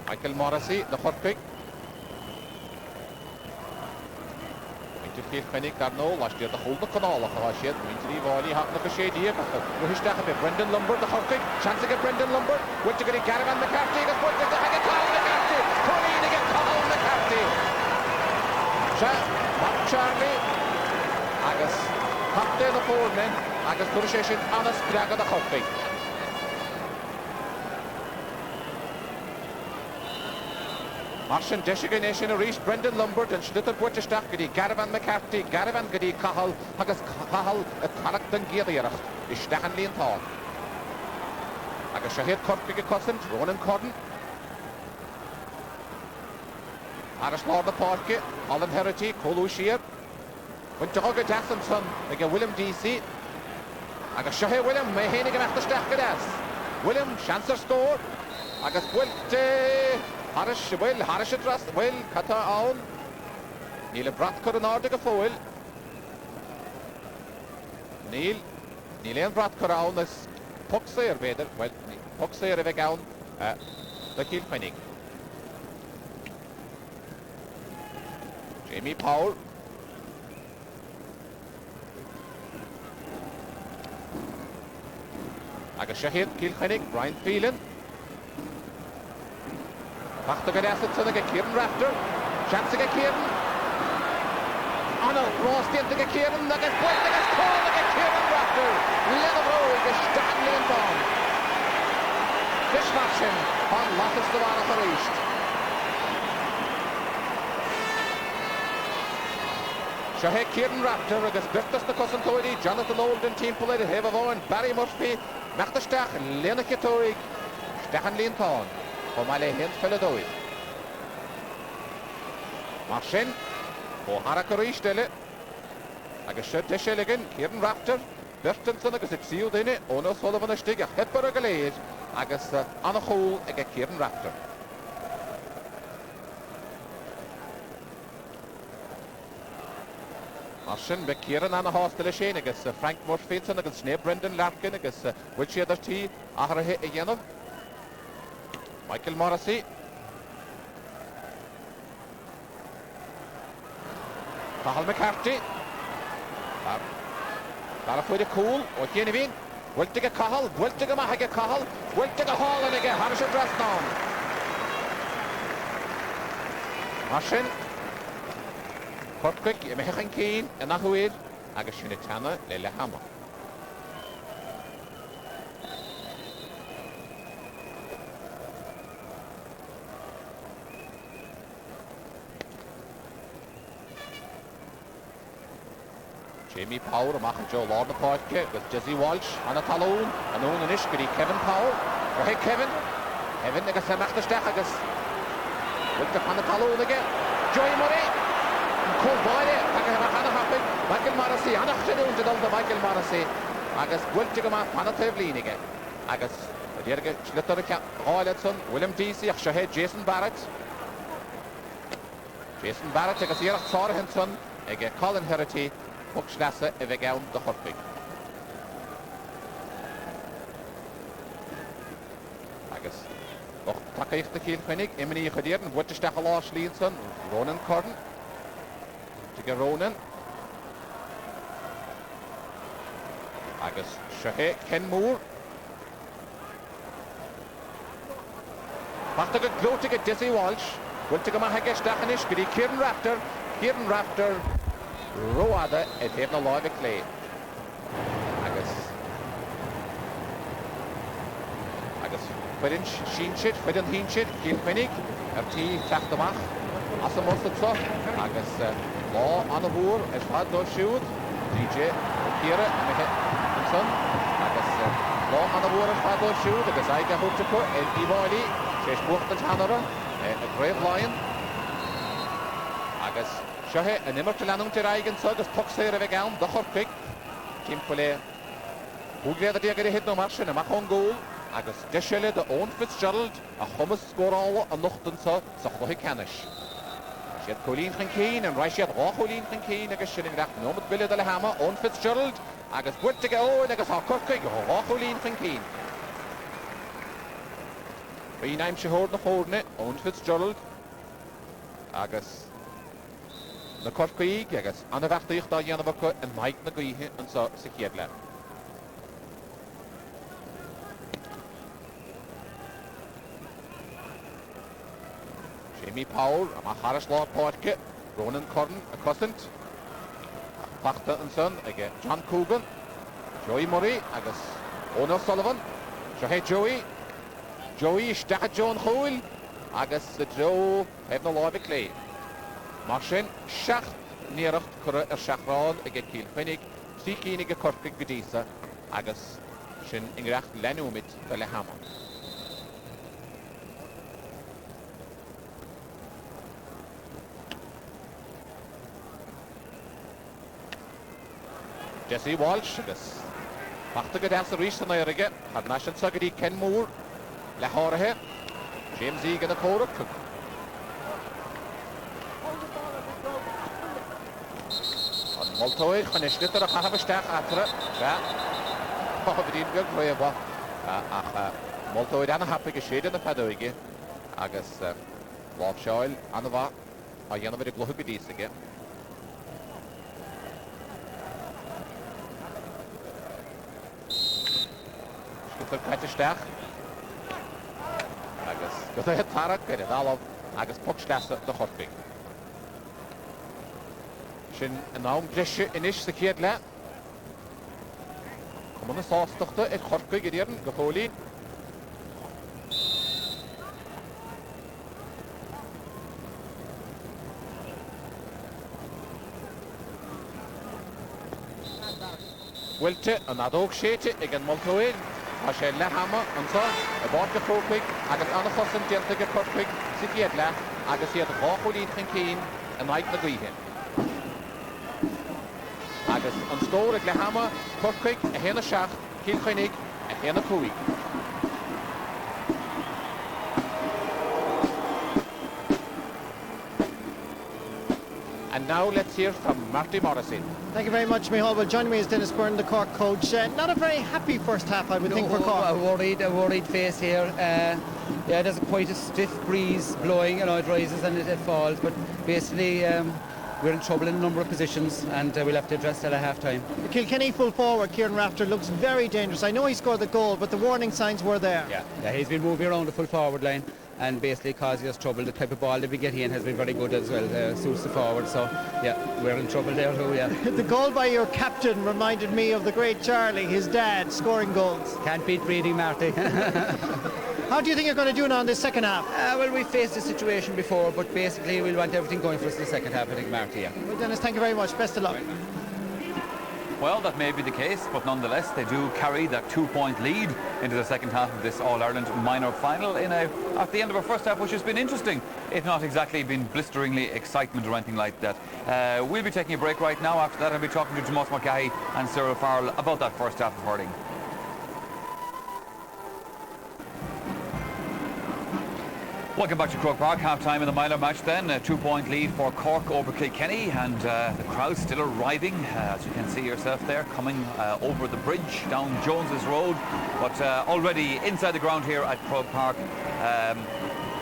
Michael Morrissey, the Cork. Winter Kilkenny, Carno, last year the whole the canal of the shed, Winter Valley, happened to shade here. Rohishtach of Brendan Lombard, the Cork. Chance to get Brendan Lombard. Went to get Garavan McCarthy, the point is to hang a Colin McCarthy. Pauline to get Colin McCarthy. Mark Charlie. Agus, Captain the Foreman, Agus Tursheshin, Anna Spraga, the Cork. Marshin Deshiga Nation reached Brendan Lombard and Schlitter Bwittishtach gedi Garavan McCarthy, Garavan gedi Cahal, Agus Cahal a Taraktan Giriach, Ishtachan Lean Tall. Agus Shahid Corpig a Cousin, Ronan Corden. Arish Lord the Parke, Alan Herity, Colu Shear. Went to Hogga Jacksonson, again William DC. Agus Shahid William, Mahanigan after Stachgadas. William, Chancer score. Agus Wilt. Harris, well, Harris trust, well, Kata on. Neil Bratker and Ardiga foil. Neil and Bratker on as Puxer better. Well, Puxer if again, the Kilkenny. Jamie Powell. Agus Shahid, Kilkenny, Brian Phelan. Back to get asset to the Kieran Raptor. Chance to get Kieran. Oh no, Ross did to get Kieran. That gets put, that gets called to get Kieran Raptor. Let him roll, the Stanley and Don. Fish matching on Loftus the Vara for East. Shahid Kieran Raptor agus Birtas the Cousin Toady, Jonathan Olden, Team Polity, Heva Vaughan, Barry Murphy, Machtastach, Lena Kitorig, Stachan Linton, Omale Hint Felladoid. Marshin, O'Hara Corristelle, agus Shed Shilligan, Kieran Raptor, Birtinson agus it's sealed in it, Ono Sullivan a Stig, a Hepper a Galade, agus Anna Hole, again Kieran Raptor. Marshin, be Kieran Anna Hostel Shane, agus Frank Murphyson, agus Snape Brendan Larkin, agus which other tea, Ahara hit again. Michael Morrissey. Cathal McCarthy. Got a foot of cool, or Kenny Will take a Cathal, will take a Mahaga Cathal, will take a Hall and again, Harris dress down. Marshin. Cork, Mehan Keen, and Nahuid, Agashinitana, Lele Hammer. Jamie Powell, Macha Joe Lord Park with Jesse Walsh, Anna Talon, and Owen and Ishkari, Kevin Powell. Right, Kevin, I guess I'm after Stachagus. Look at Anna Talon again. Joey Murray. Cool boy there, Michael Morrissey, Anna Chinoon to the Michael Morrissey. Agus Wiltigama, Anna Tevliniga. Agus, the Yerga, Schlitter, Hoyletson, William DC, Shahed, Jason Barrett. Jason Barrett, I guess here, Sarah Henson, again, Colin Herity, Puxlassa, Evegown, the Hurling. Agus, Takaich the Kilkenny, Emily Khadier, and Wittestachalash Leanson, Ronan Corden. To get Ronan. Agus Shahe Ken Moore. Back to get Glow to get Dizzy Walsh. Will to go Mahagesh Dachanish, Giddy Kieran Raptor, Roada, and Hebna Lava Clay. Agus Fidin Sheenshit, Fidin Heenshit, Kilkenny, RT Tachtamach, Asamosta, Agus. Law on the board, as far as those shoot, DJ, Kira, and son. Law on the board, as far as those shoot, because I got hooked to put in Ivali, Chase Buchtan Hanara, a Grave Lion. Agus Shahe, and Immertalanum to Reigen, so just Puxer of a gown, the hot pick, Kim Pole, who get the other hit no martian, a Macon goal, Agus Deshelle, the own Fitzgerald, a hummus score all, a Nuchten so, Sohohi Canish. She had Colleen Keen and Rashid Colleen Keen, I guess she didn't have no but Billy the Hammer, on Fitzgerald, I guess what to go, and I guess Cork, Colleen Keen. 3 names she heard the holding it, on Fitzgerald, I guess the Cork, I guess Anna Vachtig, Yanavaka, and Mike Nagui, and so Sikiedla. Jamie Powell, Harris Law Portke, Ronan Corden, a Cousint, Pachta and Son, again, John Coogan, Joey Murray, I guess, Ono Sullivan, Shahe Joey, Stachat John Hole, I guess the Joe, Hebna Lava Clay. Marshin, Shach, Neracht, Kura, Shachran, again, Kilkenny, Seeking, a Cork, Gadisa, I guess, Shin, Ingracht, Lenumit, Belehama. Jesse Walsh, agus Pachta go dance the reach to Nairige, had National Sagadi Ken Moore, Lahore, James Egan the Cork, Multoid, Conishlitter, a Hahavastach after it. Oh, we didn't go for a walk. Multoid and a happy shade in the Padoigi. I guess Walk Shoil and the Walk. I am very glad to be again. Schitter Katestach. I guess go ahead, Tarak, get it all of. I guess Puckstaff the Hurling. Shin and now Grisha Inish the Kiedla. Come on, the sauce doctor at Hurling again, the Holy. Wilte and Adok Shete again Multoid. Ashella Hammer and so about the Croke, I got on a fuss and gentle get Cork, City at La, I can see at the Hawkwood Keen and Mike McGuigan. I guess on store at La Hammer, Cork, a hen of Shaft, Kilkenny, a hen of Croke. And now let's hear from Marty Morrison. Thank you very much, Micheál. Well, joining me is Dennis Byrne, the Cork coach. Not a very happy first half, I would think, for Cork. A worried face here. Yeah, there's quite a stiff breeze blowing, you know, it rises and it falls, but basically we're in trouble in a number of positions and we'll have to address that at half-time. The Kilkenny full forward, Kieran Rafter, looks very dangerous. I know he scored the goal, but the warning signs were there. Yeah, he's been moving around the full forward line and basically causing us trouble. The type of ball that we get in has been very good as well, suits the forward, so yeah, we're in trouble there too, yeah. The goal by your captain reminded me of the great Charlie, his dad, scoring goals. Can't beat breathing, Marty. How do you think you're going to do now in the second half? Well, we faced this situation before, but basically we'll want everything going for us in the second half, I think, Marty, yeah. Well, Dennis, thank you very much. Best of luck. Well, that may be the case, but nonetheless, they do carry that 2-point lead into the second half of this All-Ireland minor final at the end of a first half, which has been interesting, if not exactly been blisteringly excitement or anything like that. We'll be taking a break right now. After that, I'll be talking to Tomas Mulcahy and Cyril Farrell about that first half of hurling. Welcome back to Croke Park, half-time in the minor match then. A 2-point lead for Cork over Kilkenny, and the crowd still arriving, as you can see yourself there, coming over the bridge down Jones's Road. But already inside the ground here at Croke Park,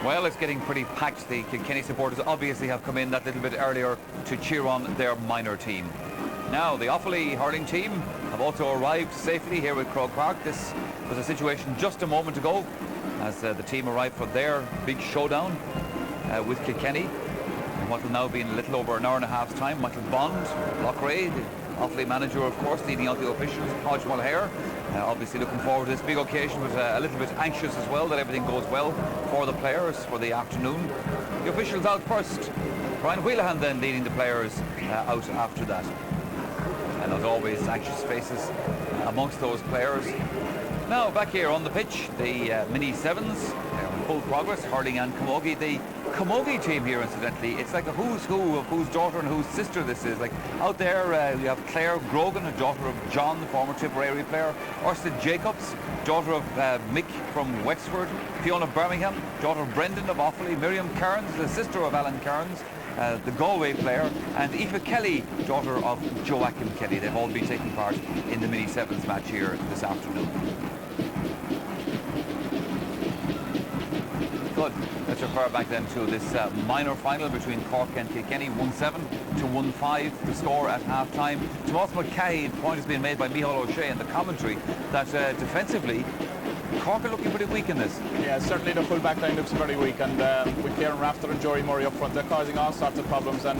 well, it's getting pretty packed. The Kilkenny supporters obviously have come in that little bit earlier to cheer on their minor team. Now, the Offaly hurling team have also arrived safely here at Croke Park. This was a situation just a moment ago, as the team arrived for their big showdown with Kilkenny in what will now be in a little over an hour and a half's time. Michael Bond, Lochray, the Offaly manager, of course, leading out the officials, Podge Mulcahy, obviously looking forward to this big occasion, but a little bit anxious as well that everything goes well for the players for the afternoon. The officials out first, Brian Wheelahan then leading the players out after that. And as always, anxious faces amongst those players. Now back here on the pitch, the mini sevens are in full progress, hurling and camogie. The camogie team here, incidentally, it's like a who's who of whose daughter and whose sister this is. Like out there, you have Claire Grogan, a daughter of John, the former Tipperary player. Ursula Jacobs, daughter of Mick from Wexford. Fiona Birmingham, daughter of Brendan of Offaly. Miriam Kearns, the sister of Alan Kearns, the Galway player, and Aoife Kelly, daughter of Joachim Kelly. They've all been taking part in the mini sevens match here this afternoon. Good. Let's refer back then to this minor final between Cork and Kilkenny, 1-7 to 1-5 the score at half-time. Tomas Mulcahy, the point has been made by Micheál O'Shea in the commentary that defensively Cork are looking pretty weak in this. Yeah, certainly the full back line looks very weak, and with Kieran Rafter and Jory Murray up front, they're causing all sorts of problems, and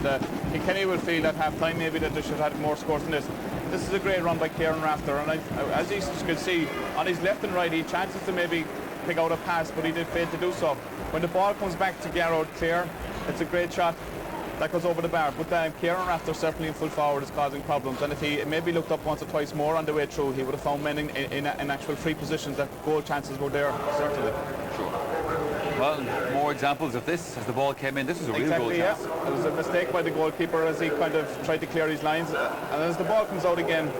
Kilkenny will feel at half-time maybe that they should have had more scores than this. This is a great run by Kieran Rafter, and as you can see, on his left and right, he had chances to maybe pick out a pass, but he did fail to do so. When the ball comes back to Garrod Clear, it's a great shot that goes over the bar, but Kieran Rafter certainly in full forward is causing problems, and if he maybe looked up once or twice more on the way through, he would have found men in actual free positions that goal chances were there, certainly. Sure. Well, more examples of this as the ball came in. This is a real goal chance. Yeah. It was a mistake by the goalkeeper as he kind of tried to clear his lines, and as the ball comes out again,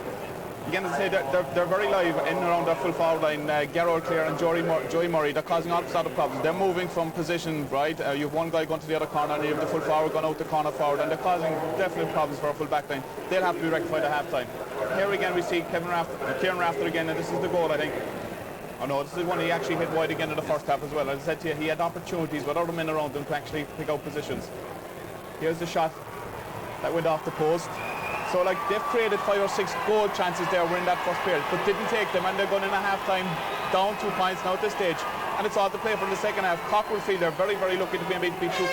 again, as I say, they're very live in and around their full forward line. Gerard Clare and Joey Murray, they're causing all sorts of problems. They're moving from position, right? You have one guy going to the other corner, and you have the full forward going out the corner forward, and they're causing definite problems for our full back line. They'll have to be rectified at half time. Here again, we see Kieran Rafter again, and this is the goal, I think. Oh no, this is one he actually hit wide again in the first half as well. As I said to you, he had opportunities with other men around him to actually pick out positions. Here's the shot that went off the post. So like they've created 5 or 6 goal chances there in that first period, but didn't take them, and they're going in a half time down 2 points now at this stage. And it's all to play for the second half. Cork will feel they're very, very lucky to be 2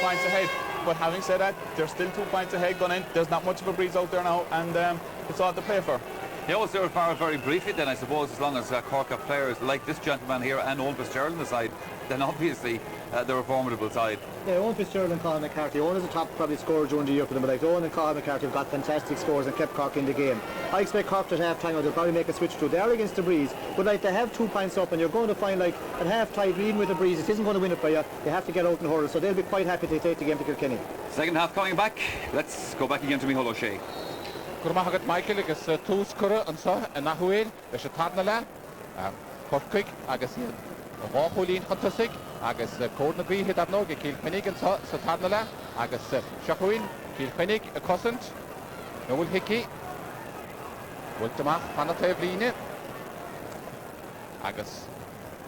points ahead. But having said that, they're still 2 points ahead going in. There's not much of a breeze out there now, and it's all to play for. Yeah, well, Sarah Farrell, very briefly then, I suppose, as long as Cork have players like this gentleman here and Owen Fitzgerald on the side, then obviously they're a formidable side. Yeah, Owen Fitzgerald and Colin McCarthy. Owen is the top probably scorer during the year for them, but like Owen and Colin McCarthy have got fantastic scores and kept Cork in the game. I expect Cork at half time, or they'll probably make a switch to. They are against the breeze, but like they have 2 points up, and you're going to find like at half time, even with the breeze, it isn't going to win it for you. You have to get out and hurl, so they'll be quite happy to take the game to Kilkenny. Second half coming back. Let's go back again to Micheál O'Shea. Gurmahagat Michael agus túscura an sa a nahuil leis a tarna le Corcaig agus bháchúlín chutasig agus cód na gríhid ar nóg Kilkenny an sa tarna le agus seachuin Kilkenny a cosint Noel Hickey bhfuiltamach panna taobh líne agus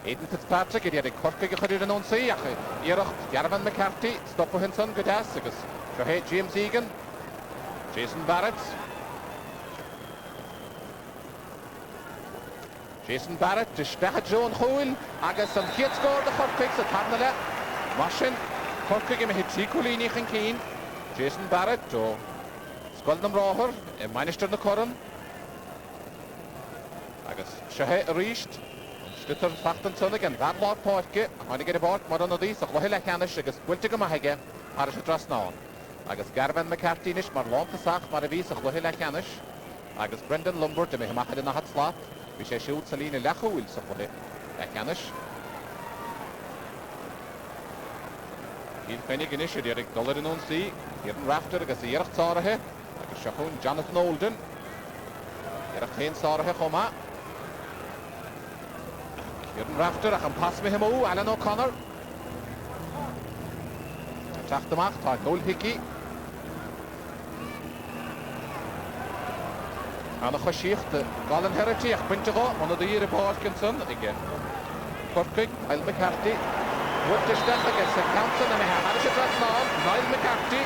Aidan Fitzpatrick idir Corcaig a chuir an ónsaí ach iirecht Garvan McCarthy stoppa hinson go deas agus Seohé James Egan Jason Barrett de Specha Joan Húil agus an chiad scór de Corcaig sa tarna le Masin Corcaig im hit Colíní chan cín Jason Barrett o Scoilnam Ráthir i Minister na Corran agus Seohé a ríist Stutar fachtan sunnig an bhadlár páirce a hánig ar a bárt mar an a dís a chluhi le cheannis agus bhfuilte go maithige ar is a drasnáin agus Garvan McCarthy nis mar lánta sach mar a bhís a chluhi le cheannis agus Brendan Lumbert a mi hamachad in a hat slát bhí sé siúd sa lína lechúil sa chluhi le cheannis Kilkenny inis idir ag dullar in ónsaí Kieran Rafter agus a dhéirecht sáirithe agus seachún Jonathan Olden dhéirecht hain sáirithe chomá Kieran Rafter ach an pas me himó Alan O'Connor Teachtamach tá Noel Hickey Anna chosíocht Galan Herity ach buinte go anna d íre Parkinson ige Corcaig Niall McCarthy bhuiilteiste agus sa Council na mehe ar is a drasnáil Niall McCarthy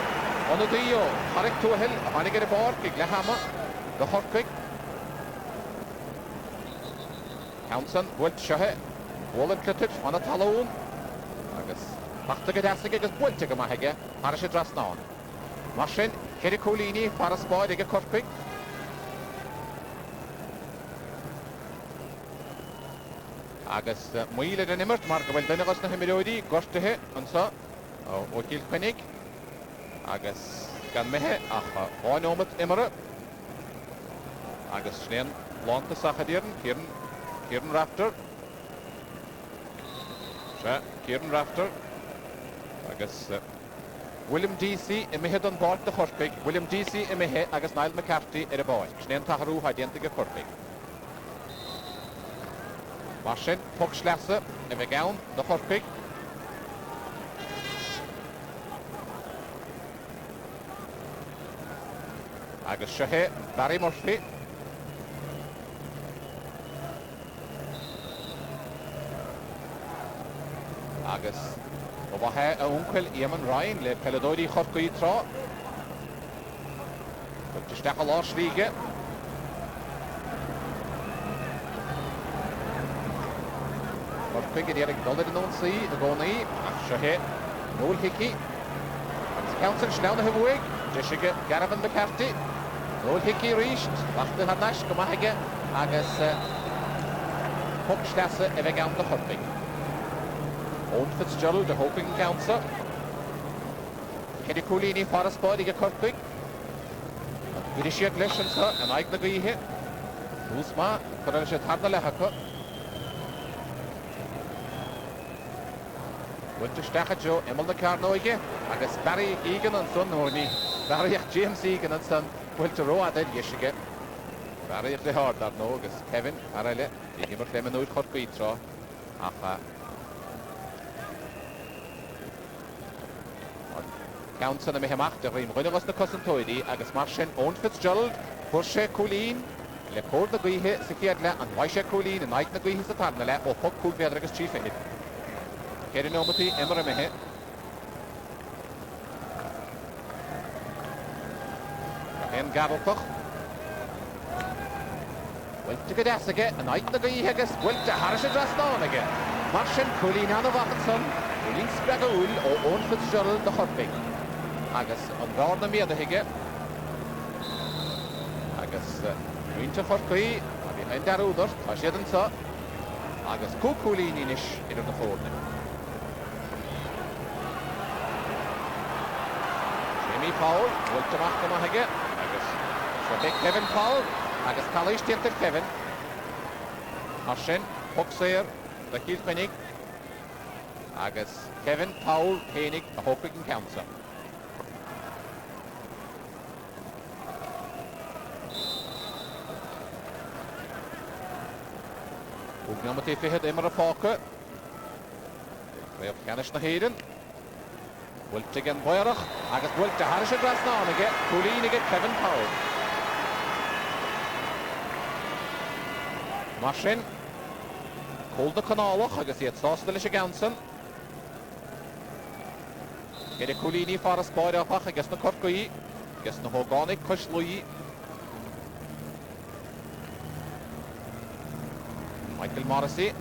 anna d ío Harrick Tuahill a hánig ar a bár ag lehama do Corcaig Council bhuiilt Seohé bhólan clutid anna talún agus machta go deasig agus bhuiilte go maithige ar is a drasnáil mar sin Kerry Colíní far a spáid ige Corcaig agus muile den immert mar go bhfuil duine agus na himiróidí gortathe ansa ó Kilkenny agus gan methe ach bháinómat imire agus snéan lánta sachadíarn Kieran Rafter Kieran Rafter agus William DC i mithe don báirt de Corcaig William DC i mithe agus Niall McCarthy ar a báid snéan taharú haidianta go Corcaig Mar sin puck sleasa i bheith gabhain do Corcaig agus Seohé Barry Murphy agus ó bhathe a úncail Eamon Ryan le peladóidí Corcaig trá builteisteach a lár slíige Corcaig idir ag dullar in ónsaí a gcónaí ach Seohé Noel Hickey agus Council sneanna himhuaig deisige Garvan McCarthy Noel Hickey ríist bachta hadnais go maithige agus puck sleasa a bheith gabhain do Corcaig Owen Fitzgerald de Hoping Council Kerry Colíní far a spáid ige Corcaig Bhí siad leis an aig na gaothaí ús má chu sé tarna lechacha Builteisteach Joe Emil na Carnoige agus Barry Egan an son nóí Barry James Egan an son bhfuilte roiad iad dhiisige Barry the hard that no, agus Kevin Arale, the gimmer Clement no Cork Beatra. Acha. Counts on the Mehamach, the Rim Runner was the cousin Toidi, agus Martian own Fitzgerald, Porsche Colleen, Le Port the Guihe, Sikiadla, and Waisha Colleen, and Nike the Guihe Satarnala, or Puck Cool Beadragus Chief in it. Kerry Nomati, Emma Mehe. And Gavelkoch. Well, to get us again, and I the Guihe, well, to Harris address down again. Martian Colleen, Anna Watson, Colleen Spagul, or own Fitzgerald, the Hotbing. Agus an bhar na méad a hiige agus muinte forcaí a bhí ein darúdar tá siad an sa agus cúcúlín inis idir na fórna. Jamie Powell bhfuilte amach go maithaige agus seo Kevin Powell agus talais tiantar Kevin mar sin Pucksair de Kilkenny agus Kevin Powell chénig a Hopig an Council. Nummer 2 hit immer a Parker. We have Canis na Hayden. Wilt again Boyrach. Agus Wilt to Harris a grass now again. Colleen again Kevin Powell. Martin. Hold the Canalach. Agus yet sauce the Lisha Ganson. Get a Colleen for a spot up against the Corkui. Against the Hogonic Kush Louis. Michael Morrissey,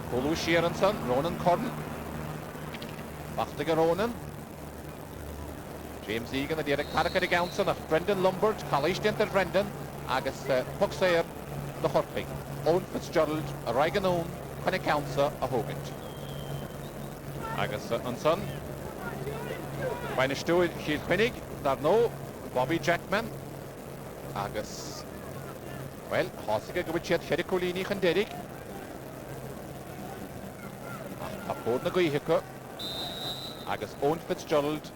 Colu Sheeranson, Ronan Corn, Bachtiger Ronan, James Egan, the Derek Parker Gownson, of Brendan Lombard, College Dental Brendan, Agus Pucksair, the Horping, Owen Fitzgerald, a Reaganon, Penny Council, a Hogan. Agus Unson, Bine Stewart, Shield Pennig, Darno, Bobby Jackman, Agus. Well, Hossiger go with Sherry Colini and Derek. A board na Guihiko. Agus Owen Fitzgerald.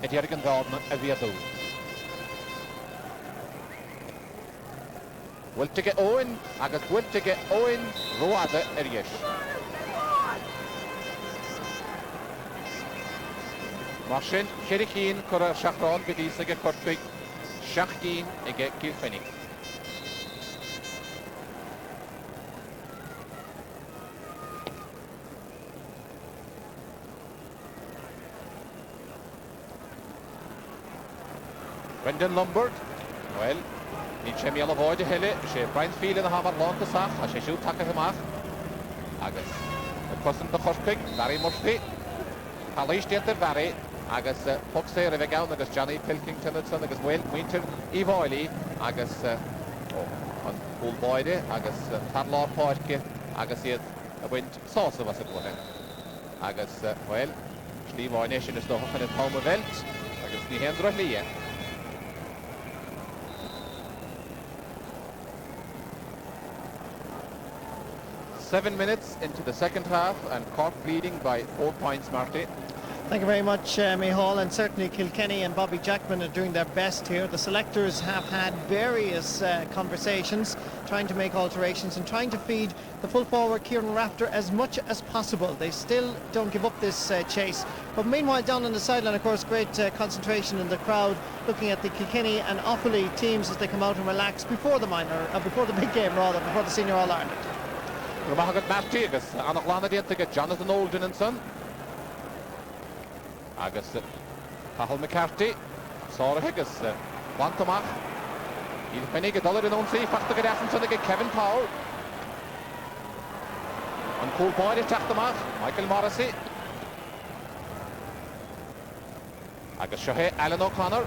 And Jerigan Gardner a Viado. Well to get Owen. Agus will to get Owen Roada Eriesh. Martin Sherry Keen, Cora Shachron, Bedisa Corkwick. Shachkeen, and get Kilkenny. Brendan Lombard, well, ní sé méal a bháide heile, sé Brian Field in a hamar lánta sach, a sé siú take himach. Agus, a cosan de Chorcaig, Barry Murphy, Calais Dentar Barry, agus Pucksair a bheith gawn, agus Johnny Pilkington agus Muintir Ivaili, agus an Pool Boide, agus Tarlar Parke, agus iad a wind sauce was a gwne. Agus, well, Steve Oination is doch in a Palmer Welt, agus ní hendra lia. 7 minutes into the second half and Cork leading by 4 points, Marty. Thank you very much, Micheál, and certainly Kilkenny and Bobby Jackman are doing their best here. The selectors have had various conversations, trying to make alterations and trying to feed the full forward Kieran Rafter as much as possible. They still don't give up this chase. But meanwhile, down on the sideline, of course, great concentration in the crowd, looking at the Kilkenny and Offaly teams as they come out and relax before the before the big game, rather, before the Senior All-Ireland. Ramahagat Marty, agus Anach Lana to get Jonathan Olden and son. Agus Cathal McCarthy, Sora Higgis, Wantamach, Ilpennig, $1 in on sea, Fachta Gadasson, to get Kevin Powell. And Cool Boyd attacked the mark, Michael Morrissey. Agus Shohei Alan O'Connor.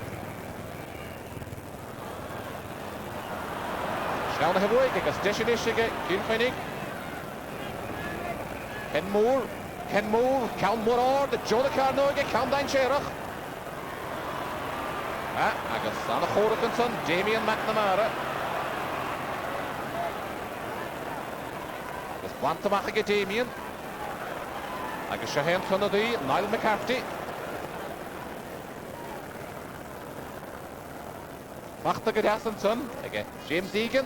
Schauna Hevoig, agus Deshinishige, Kilkenny. Ken Moore, Count Moore, the Jonah Carnoga, Count Dine Sherach. Agus Anna Horakinson, Damien McNamara. Agus Wantamach Damien. Agus Shahan Kennedy, Niall McCarthy. Machta go Son, again, James Egan,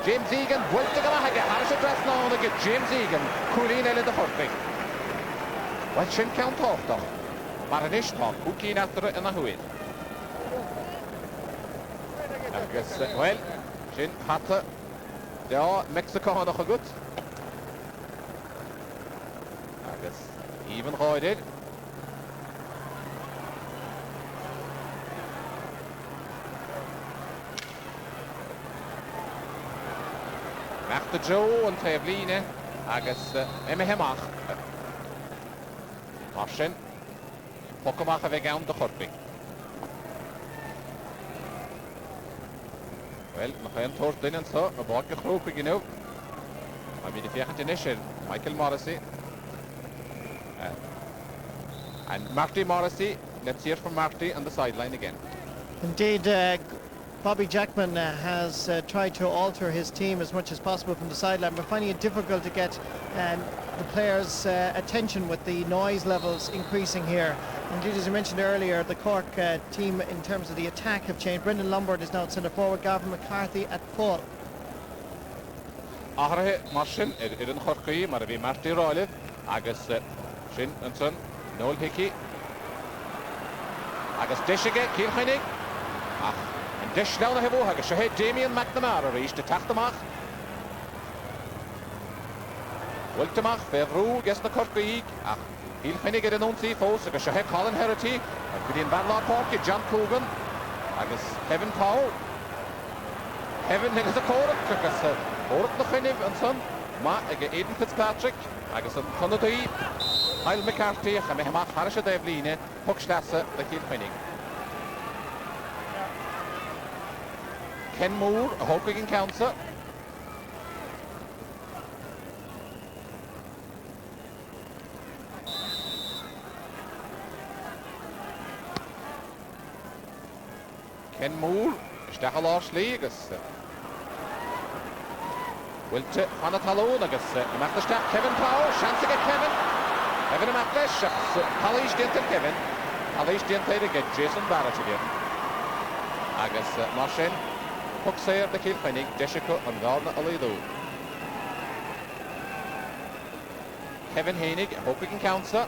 Wilta Galahaga, Harris address now again, James Egan, Coolin Ella the Horping. Well, Shin count off though. Maranish talk, who keen after it in a huid. I guess, well, Shin Hatta, yeah, Mexico on a good. I guess, even Royded. Machta Joe and Tevline, I guess, Emehemach. Marsin, Pokamach a vegan the Horping. Well, nog een toort in en zo, een bakje groep, you know. Maar wie de veertje initial, Michael Morrissey. And Marty Morrissey, let's hear from Marty on the sideline again. Indeed, Bobby Jackman has tried to alter his team as much as possible from the sideline, but finding it difficult to get the players' attention with the noise levels increasing here. Indeed, as you mentioned earlier, the Cork team in terms of the attack have changed. Brendan Lombard is now at centre forward, Gavin McCarthy at full. Ahre Marsin, in Corky, maar we Marty Royle, Agus Shin and Son, Noel Hickey. Agus Dishige, Kilkenny. En Dish down the Hevo, Agus Shahed Damien McNamara reached the Tachtamach. Wiltamach, Fevru, guess the Corky. Kilkenny get an on-sea force, Agus Shahed Colin Herity, Gideon Badlaw Corky, John Coogan, Agus Kevin Powell. Kevin Nicholas a Cork, Agus Cork the Finniv and Son, Ma, again Aidan Fitzpatrick, Agus Conadui, Kyle McCarthy, Hamehemach, Harisha Devline, Puckstasse, the Kilkenny. Ken Moore, a Hawking Council. Ken Moore, Stachel Arsley, Agus. Wilte Anna Talon, Agus. Machtestach, Kevin Powell, chance to get Kevin. Kevin Machtestach, Hallish Dinter Kevin. Hallish Dinter to get Jason Barrett again. Agus Marsin, Pucksayer the Kilkenny, Jessica and Gardner Alido. Kevin Heinig, Hawking Council.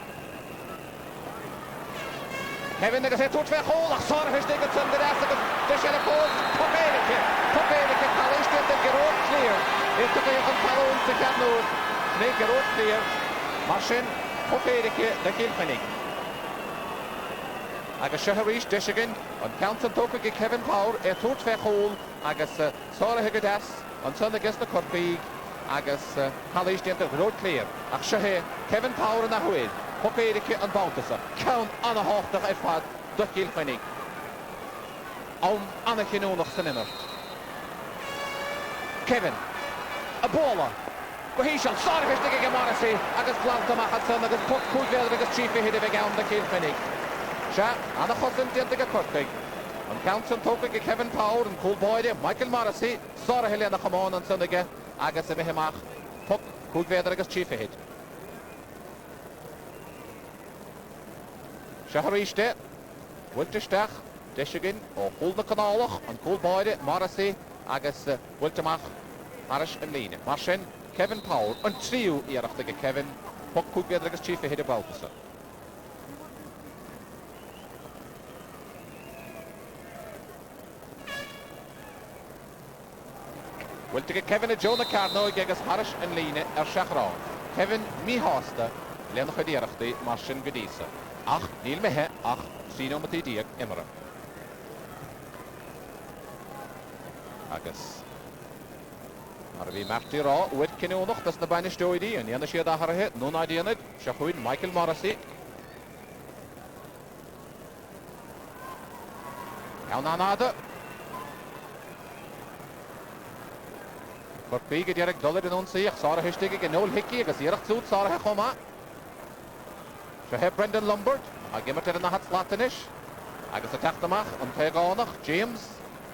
Kevin Nicholas hit towards Hole, I saw his niggas on the rest of it. Dish at a post, Puck-Aidica, Hallish Dinter, get all clear. It took a follow to Capno, make it all clear. Marsin, Puck-Aidica, the Kilkenny. Agus Shaharish Dishigan, on Council Toka Kevin Power, a towards Hole, Agus Sora Higadas, on Sunday against the Corpig, Agus Hallish Dinter, road clear. Ach Shahe, Kevin Power in the Huid, Puck-Aidica and Bountessa, count on a half the Ifad, the Kilkenny. On a Kino noch Cinema. Kevin. A baller. Cohesion, sorry for sticking a Morrissey. Agus Blanta Machatson, Agus Puck Coolville, Agus Chiefy hit it again the Kilkenny. Sha, Anna Hudson did the Cork. On Council Toka Kevin Powell and Cool Boyd, Michael Morrissey, sorry Helena Hamon and Sunday, Agus Emehemach, Puck Coolville, Agus Chiefy hit. Shaharishte, Wiltestach, Deshigan, or Hulda Canalach, and Cool Boyd, Morrissey, Agus Wiltamach. Marish and Lean, Marsin, Kevin Powell, and trio Erachtige Kevin, Puck could get like chief ahead of Balthasar. Well, to get Kevin and Jonah Carno, Gegas Marish and Lean, Shachra. Kevin Mihasta, Lenach Erachti, Marsin Gadisa. Ach, Neil Mehe, Ach, Sino Matidiak, Emera. Agus. Maar wie Marty Ra, weet ken je nog, dat is de bijna story en die zie je daar het, non idea net, Shahuin, Michael Morrissey. Ja, nada. Corpige direct dollar in ons zich, Sarah Hestige en Noel Hickey, gas hier zoet Sarah Khoma. Shahab Brendan Lombard, I give it in the hat Latinish. I guess attack the mach on Teganach, James,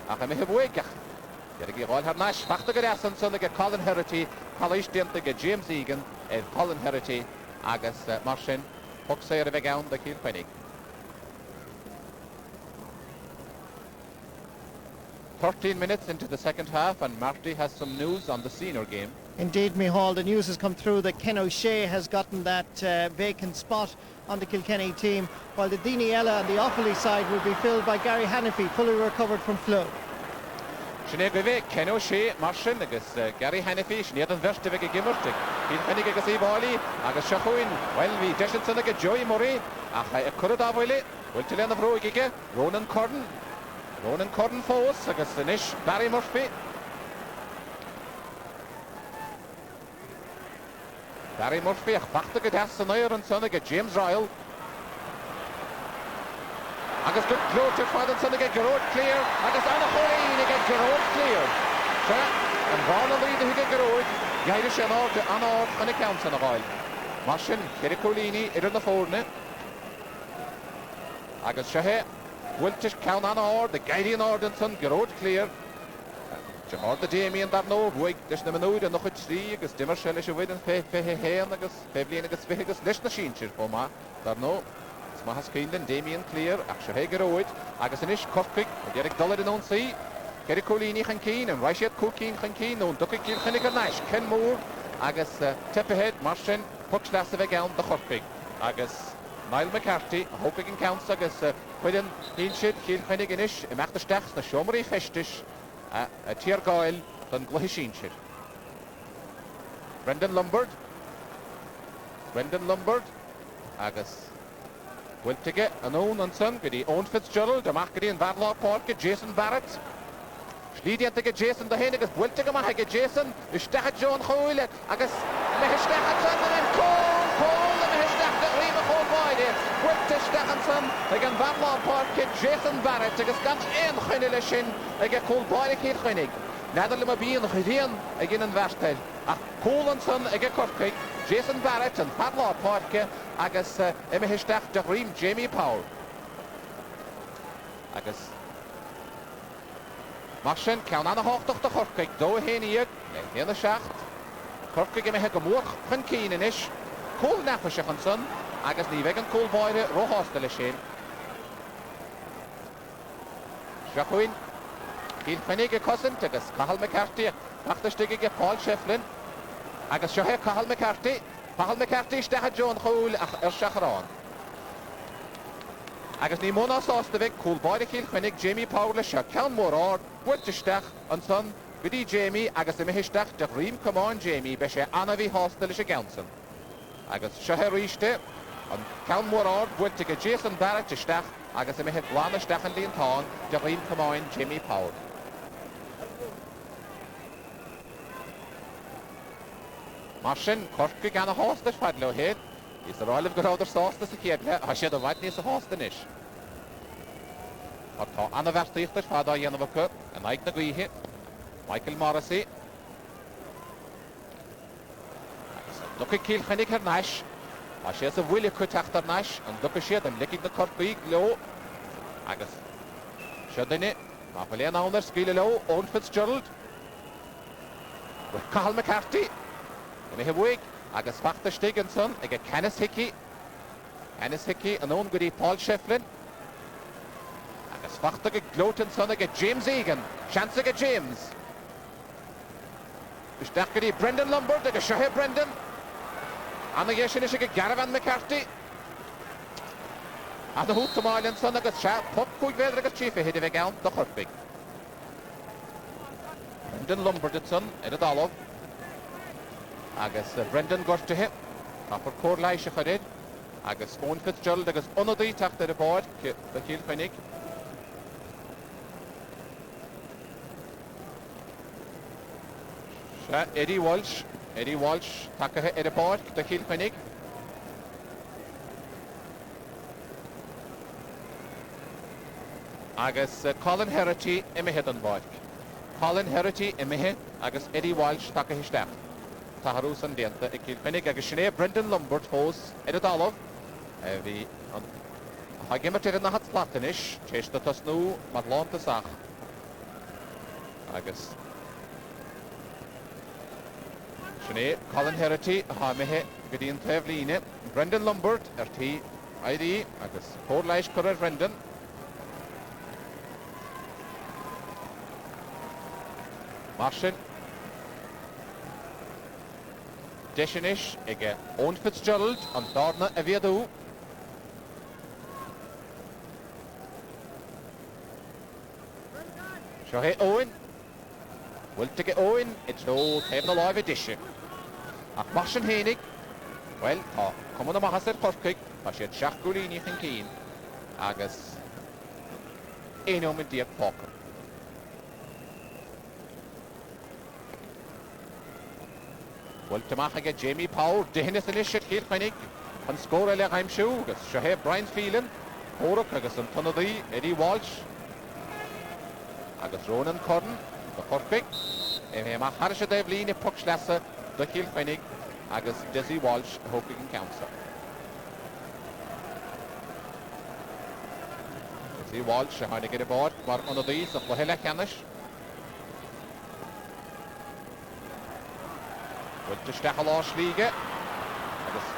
I can have wake. Gergi Royal had Nash, Pachta Gadasson, so they get Colin Herity, Hallish Dinta get James Egan, and Colin Herity, Agus Marsin, Pucksayer of Egown, the Kilkenny. 13 minutes into the second half, and Marty has some news on the senior game. Indeed, Micheál, the news has come through that Ken O'Shea has gotten that vacant spot on the Kilkenny team, while the Dini Ella and the Offaly side will be filled by Gary Hannafy, fully recovered from flu. Sinead Gouvet, Ken O'Shea, Martin, agus Gary Hannafy, Sinead an Verste vega Gimmertig, Kilkenny agus Ivali, agus Shachuin, well, vi Deshinson aga Joey Murray, ach currad avile, Wiltilen of Roigige, Ronan Corden Fos, agus Nish, Barry Murphy. Barry Murphy, ach bachta go das an oir an son aga James Ryle. Agus good close for the son aga Gerard clear, agus Anna Horain aga Gerard clear. So, and Varna lead the aga Gerard, Gairish an or to Anna or an account on a while. Martin, Kerry Colini, in the forne. Agus Shahe, Wiltish count Anna or, the Gairian Ordenson, Gerard clear. Jahar the Damien that no, Wig, there's no mood and the Hutch 3, agus Dimmer Shellish away and Fehe, agus Feblin agus Vegas, Lishna Shinchir, Oma, that no. Mahas Keenan, Damien clear, Akshahe Geroid, agus Anish Cork, Derek Dollar in on sea, Kerry Colini Hankeen, and Rishet Cooking Hankeen, no Ducky Kilkenny Nash, Ken Moore, agus Tepperhead, Martin, Puxlas of Again, the Cork, agus Niall McCarthy, hoping counts, agus Quidden, Hinshid, Kilkenny Ganish, Imach the Stachs, the Shomri Festish, a Tier Goyle, then Glohishinshid. Brendan Lombard, agus Wiltige, an own and son, Giddy Owen Fitzgerald, the Macri and Varlaw Park, Jason Barrett. Schliediantige Jason the Hennigas, Wiltige Mahage Jason, Istachat John Hoyle, agus Mehistachatson, and Cole, and Mehistachat Rima Cole Boyd, Wiltistachatson, again Varlaw Park, Jason Barrett, agus Gan Ein Hennilishin, again Cole Boyd, Kilkenny. Netherlima Bean, Hidian, again in Verstel. Cole and son, again Cork, Jason Barrett and Varlaw Park, agus Emehistach de Reem Jamie Powell. Agus Martin, count on a hochtach de Cork, do Heniak, in the shaft. Cork Emehek a more Hankeen in ish. Cole Napashach and son, agus Nivegan Cole Boyd, Rohostel Shane. Shachuin, Kilkenny cousin, agus Cathal McCarthy, Machterstige Paul Shefflin, agus Shahe Cathal McCarthy. Cathal McCarthy stachad John Houle Shachran. Agus ni Mona Sostevik, Cool Boyd Kilkenny, Jamie Powell, Shakan Morar, Wiltistach, and son, Biddy Jamie, agus Emehistach, de Reem come on Jamie, Beshe Anavi Hostel Ganson. Agus Shaherishte, and Count Morar, Wiltige Jason Barrett, Stach, agus Emehit Lana Stachan Lean Town, de Reem come on Jamie Powell. Martin, Cork gan a hostage fadlo head. Is the Royal of good other sauce to secure. I should have witnessed a hostage. Or Anna Verstich the father Yanavaka, and like the Gui hit. Michael Morrissey. Look at Kilkenny Nash. I shares of Willie cut after Nash, and look at shit and licking the Cork big low. Agus. Shouldn't it? Napoleon on their skill low, Owen Fitzgerald. With Cathal McCarthy. We have Wig, agus Factor Stegenson, again Canis Hickey, and own goodie Paul Shefflin. Agus Factor Glotenson, again James Egan, chance again James. Goodie Brendan Lombard, again Shahe Brendan. And the Yeshinish again Garavan McCarthy. And the Hook to Marlinson, again Shah, Pop Quick Vedder, again Chief, ahead of again, the Hurtbig. Brendan Lombardson, Edith Olive. Agus Brendan got to him. Upper core Laisha Harid. Agus Owen Fitzgerald, agus Unodi tacked the board, the Kilkenny. Eddie Walsh, tacked the board, the Kilkenny. Agus Colin Herity, Emihed on board. Colin Herity, Emihed, agus Eddie Walsh, tacked his staff. Taharus and Dienta, Kilkenny, agus Sinead Brendan Lombard, host, Edith Olive. Vi har gemmet in the hot Latinish, chased the Tosnu, Matlon to Sach. Agus Sinead, Colin Herity, Hamehe, Gideon Tevline, Brendan Lombard, RT, ID, agus Corlaish Currer Brendan. Marsin. Deshinish ige Owen Fitzgerald an Darna a bhéadú. Seo hé Owen. Bhfuilte go Owen it's no taobh na láimh disise. Ach Marsin hénig. Well, tá cumann amachas ar Corcaigh tá siad 7 gúlíní chan cín agus éonóm in díag póca. Bhfuilte amach aige Jamie Powell dehinnis in isise Kilkenny an scóra le aimsiú agus seo hé Brian Phelan Cork agus an tonadaí Eddie Walsh agus Ronan Curran do Corcaigh hé amach haris a daobh lín i puc sleasa do Kilkenny agus Desi Walsh Hoping and Council. Desi Walsh a hánig ar bord mar an dís a chluhéile ceannis. Bhfuilte steach lá slíige agus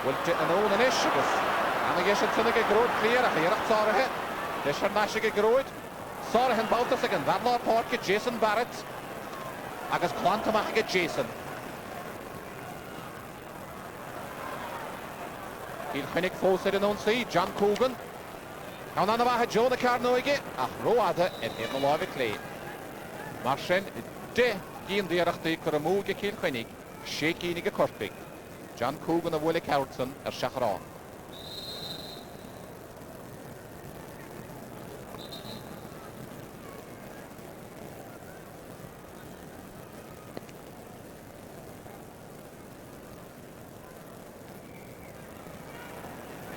bhfuilte an ón in is agus anna ghéis an tunna go gróid cléir a chéireacht sáirithe leis ar náise go gróid. Sáirithe bátas ag an bhadlá párca Jason Barrett agus chlantamach ag Jason. Kilkenny fósir in ón saí John Coogan. An anna bhaithe Jonah Carnoige ach róada in hir na láimh clé. Mar sin de gíon díarachtaí chur a múga Kilkenny sé cínig a Corcaigh. John Coogan a bhfuil Cowardson ar seachrán.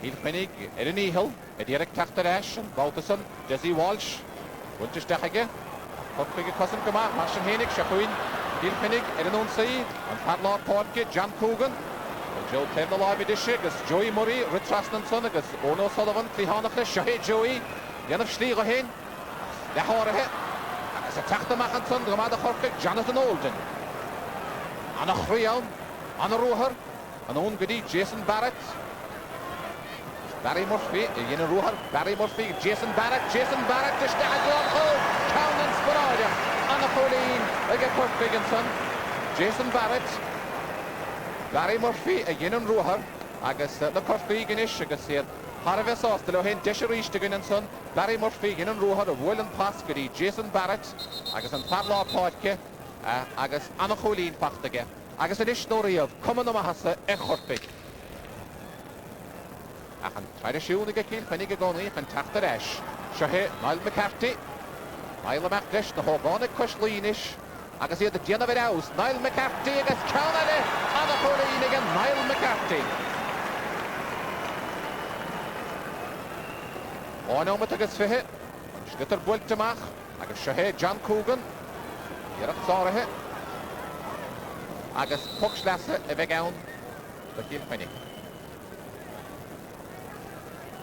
Kilkenny ar an íhil a dtíarach teachtar eis an Baltason Desi Walsh bhfuilte steachige Corcaigh a cosan go maith mar sin hénig se chuin Kilkenny ar an ón saí an padlár párca John Coogan Joe taobh na láimh disise agus Joey Murray Ritrasnanson agus Ono Sullivan clíhánacha seo hé Joey dhéanamh slí go héin le háirithe agus a teachtamach an son go maith a Corcaigh Jonathan Olden anna chríán anna ruachar an ón godí Jason Barrett Barry Murphy, Ian Ruhar, Barry Murphy, Jason Barrett, the Stag Hole, Cowan Sporada, Anna Pauline, again Corcaigh and son, Jason Barrett, Barry Murphy, Ian Ruhar, agus the Corcaigh in ish, agus here, Harvey Sauce, the Lohin, Desharish to and son, Barry Murphy, Ian Ruhar, of Willen Pascary, Jason Barrett, agus and Padlaw Podke, agus Anna Pauline Pachtage, agus an ish story of Common Mahasa, Corcaigh. Achan try to siúna go Kilkenny go gcónaí an teachtar eis. Seo hé Niall McCarthy. Niall McCarthy na hógána coislínis agus iad a déanamh ar aus. Niall McCarthy agus ceanna anna chóirín again Niall McCarthy. Áineomat agus fithe. Slitar builteach agus seo hé John Coogan. Dhéireacht sáirithe. Agus puc sleasa a bheith ann do Kilkenny.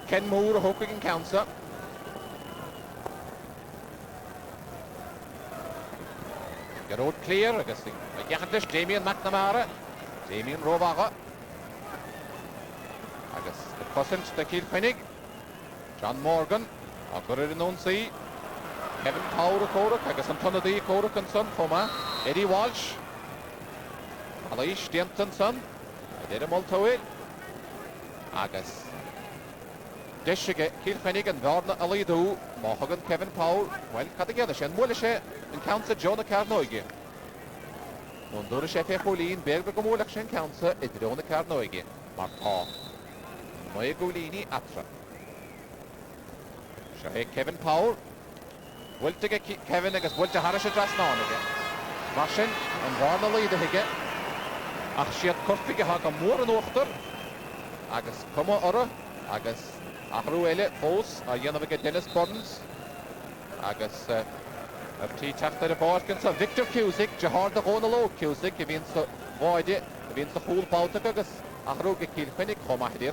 Ken Moore Hoping and Council. Get out clear, I guess. Gachantis, Damien McNamara, Damien Rovaga. I guess the cousins, the Kilkenny, John Morgan, Agurrid in Unsea, Kevin Powell Cork, I guess Antonadi Cork and son, Foma, Eddie Walsh, Alish Denton son, I did him all to it. I guess. Deisige Kilkenny an bharna a líadú máthgan Kevin Powell, well, cad a geada sin mula sé an council Jonah Carnoige. Nún dúra sé fé cholín beagba go múlach sin council i Jonah Carnoige, mar tá. Mai gúlíní atra. Seo hé Kevin Powell, bhfuilte Kevin agus bhfuilte haris a drasnánaige. Mar sin an bharna líadaige, ach siad corfiige ha go mór an óachtar, agus cuma ora, agus Achrú eile fós a dhéanamh go Dennis Burns agus ar tí teachtar a bárcan sa Victor Cusick de háda góna ló Cusick a bhíon sa bháide a bhíon sa chúlpáta agus achrú go Kilkenny chomaidir.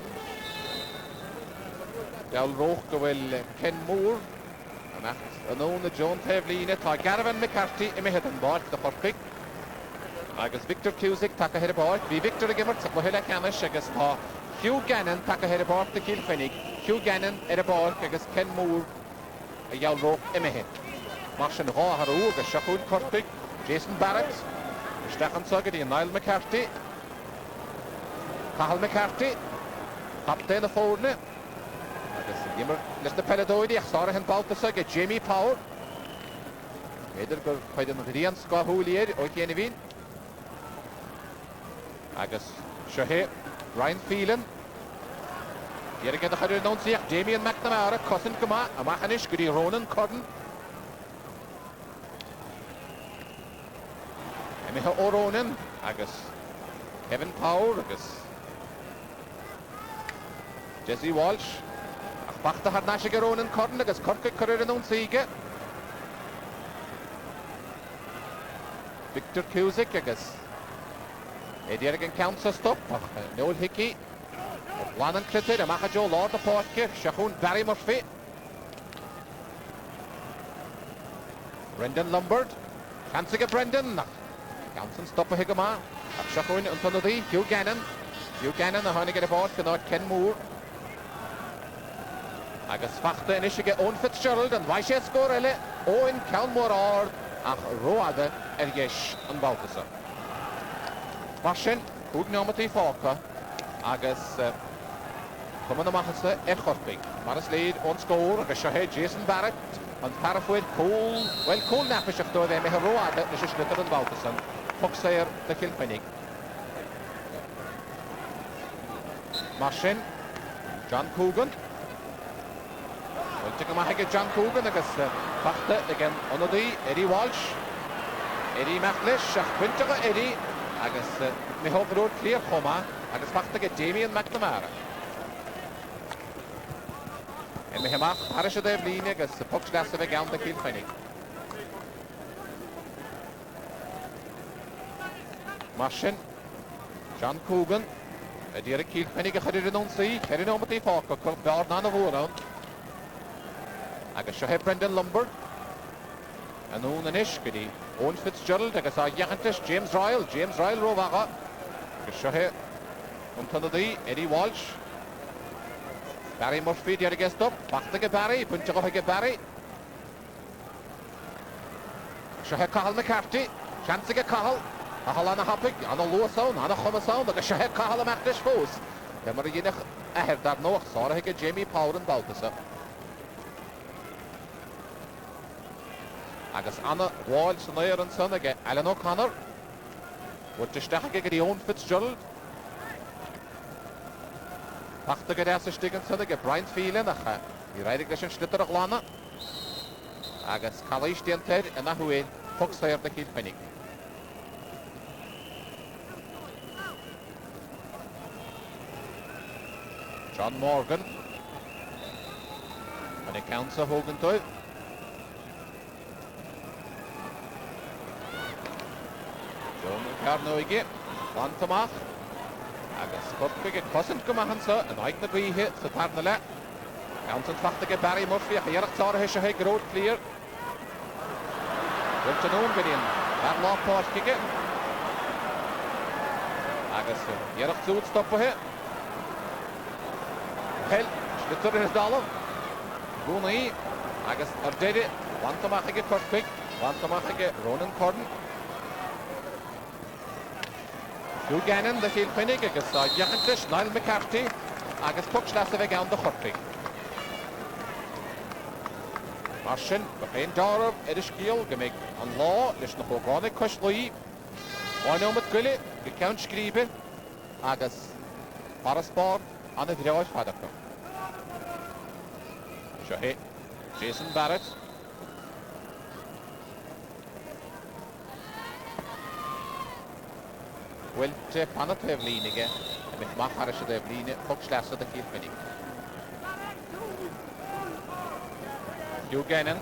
Deall roch go bhfuil Ken Moore an ón na John taobh líne tá Gavin McCarthy i mithid an báid de Corcaigh agus Victor Cusick take a head a báid. Bhí Victor a gimmert sa chluhéile ceannis agus tá Hugh Gannon take a head a báid de Kilkenny. Hugh Gannon ar a báid agus Ken Moore a dheall roch i mithid. Mar sin ráthar agus seachún Corcaigh Jason Barrett. Stefan Suggerty and Niall McCarthy. Cathal McCarthy. Captain of Fordne. Listen to Peladodi. Sorry, and Baltasar. Jamie Power. Eder go quite an Rian Scahulier. Okay, Nevin. Agus Shahe. Ryan Phelan. Here again, the Hudder don't see Jamie and McNamara. Cousin Kama. Amachanish. Goody Ronan Corden. Emiha O'Ronan. Agus Kevin Power. Agus Jesse Walsh. Bachta had Nashig Ronan Corden. Agus Cork Career don't see it. Victor Cusick. Agus Eddie again counts a stop. Noel Hickey. Lannan Clitter. Amacha Joe Lord the Portkir. Shahun Barry Murphy. Brendan Lombard. Chancing at Brendan. Counts and stop a Higama. Shahun and Tunadi. Hugh Gannon. Hugh Gannon. The Honey get a board. Cannot Ken Moore. Agus Fachta Inishige Owen Fitzgerald and Vaishe Scorelle. Owen Calmore Ord. Ach Roade Ergesh and Baltasar. Marsin. Hugnomati Falka. Agus Coming Mahasa Echorping. Maris lead on score. Agus Shahe Jason Barrett. And Parafuid Cole. Well, Cole Napish of Dove Meharoada. This is Litter and Baltasar. Foxair the Kilkenny. Marsin. John Coogan. Well, take a mahag John Coogan. Agus Fachta again. Onodi. Eddie Walsh. Eddie Maclish. Quintaga Eddie. Agus Mihob Road clear Homa. Agus Fachta get Jamie and McNamara. And Mihemach Parisha de Vline. Agus the Puck's last of a gown the Kilkenny. Marsin. John Coogan. A dear Kilkenny get Harry don't see. Harry Nomati Falka. Cork Bard none of Oran. Agus Shahe Brendan Lombard. And Owen and Ishkedy. Owen Fitzgerald. Agus Yahantish. James Royal. James Royal Rovaga. Agus Shahe. Untanadi. Eddie Walsh. Barry Murphy. Dear guest up. Bachtige Barry. Punchagahige Barry. Shahe Cathal McCarthy. Chancige Cathal. Cathal Anna Hapig. Anna Loa Sound. Anna Choma Sound. Agus Shahe Cathal Macdish Foes. Demar Yinach Aher Dar Noach. Sorahige Jamie Power and Baltasar. Agus Anna Walsh and Ayer and Son again. Alan O'Connor. What the Stachige get the own Fitzgerald. Pachta get as a stick and Son again. Brian Phelan. The right aggression Schlitter of Lana. Agus Kalish the Ted and Nahuel. Fox there the Kilkenny. John Morgan. And it counts a Hogan to it. John Carno again. One to Mach. Agus Cork get Cousin Kumahansa. And Ike Nagui hit the Tarnala. Counts and Fachta get Barry Murphy. Yerak Tara Hishaheg road clear. Good to know getting that law pass kick it. Agus Yerak Zoot stop for it. Hell, Schlitter his dollar. Goonai. Agus Ardede. One to Mach get Cork. One to Mach get Ronan Corden. Hugh Gannon, the Kilkenny, agus Yahantish, Niall McCarthy, agus Puck Slasavig on the Hurling. Marsin, behind Darab, Edishkiel, Gemig on Law, Lishna Hogonic, Kushlui, Winomet Gully, the Count Skribe, agus Parasport, and the Village Fadaka. Shahe, Jason Barrett. Well, Panat Evline again. With Maharish of Evline, Fox Lass of the Kilkenny. Hugh Gannon.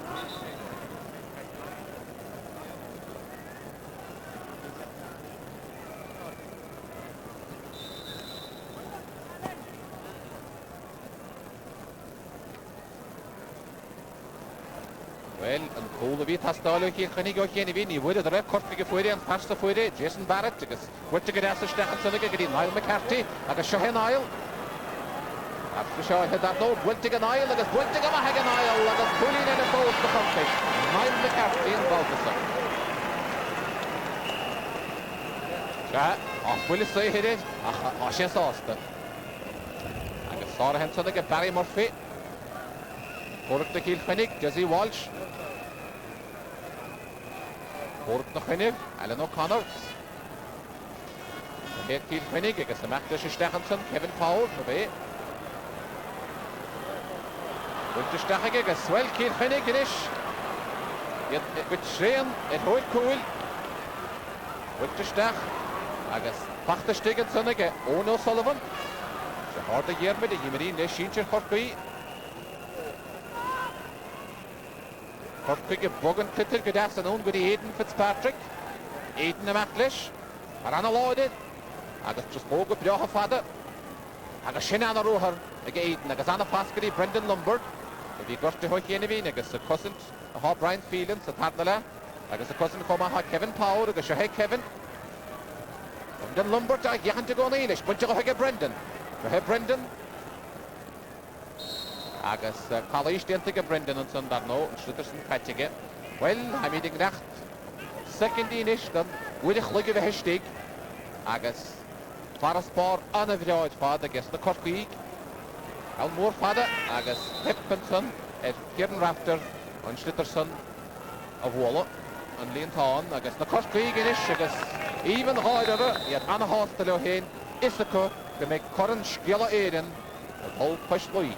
Well, and Cole the Beat has Dalo Kilkenny go Kenny. He would have the red Cork Fury and Pass the Fury. Jason Barrett. What to get as a Stefan Sunniga getting Niall McCarthy. Like a Shahe Niall. After Shahe had that note. Wilting a Niall. Like a Wilting a Mahag Niall. Like a pulling in a boat to Cork. Niall McCarthy and Baltasar. Bhuiile sa héidir a sé sásta. Agus sára hensan ag Barry Murphy. Cork na Kilkenny, Jesse Walsh. Cork na Kilkenny, Alan O'Connor. Héir Kilkenny agus na Machtas Stechanson, Kevin Powell na bé. Bhuilte Stechige agus swell Kilkenny ginis. With Shrean, it hoid cool. Bhuilte Stech agus Pachta Steganson ag Owen O'Sullivan. Se hard a ghearmid a Jimarín le Shincher Corcaí. Corcaí a bogan clittir go deas an own go Aidan Fitzpatrick. Aidan amach leis. Ar anna láidid. Agus just bóga breocha fada. Agus sin anna róhar ag Aidan agus anna pascarí Brendan Lombard. A bhí gorta hoich éanamhín agus a cosint a há Brian Phelan sa tarna le. Agus a cosint chomá ha Kevin Powell agus a Kevin. Brendan Lombard ag gheachan to go na Eilish. Bunte go hoige Brendan. Go Brendan. Agus Calais dianta go Brendan an son darno an Slutterson Patige. Well, ha mi dig nacht. Second Eilish dan wylich lug of a hestig. Agus Faras Bar an a vriaid fad agus na Corcaí. Al mór fada agus Hipkinson Kieran Rafter an Slutterson a bhla an Leontáin agus na Corcaí ginis agus even háidere iad anna hásta leo héin Isacu go méid coran sciala éireann a thol poistlóí.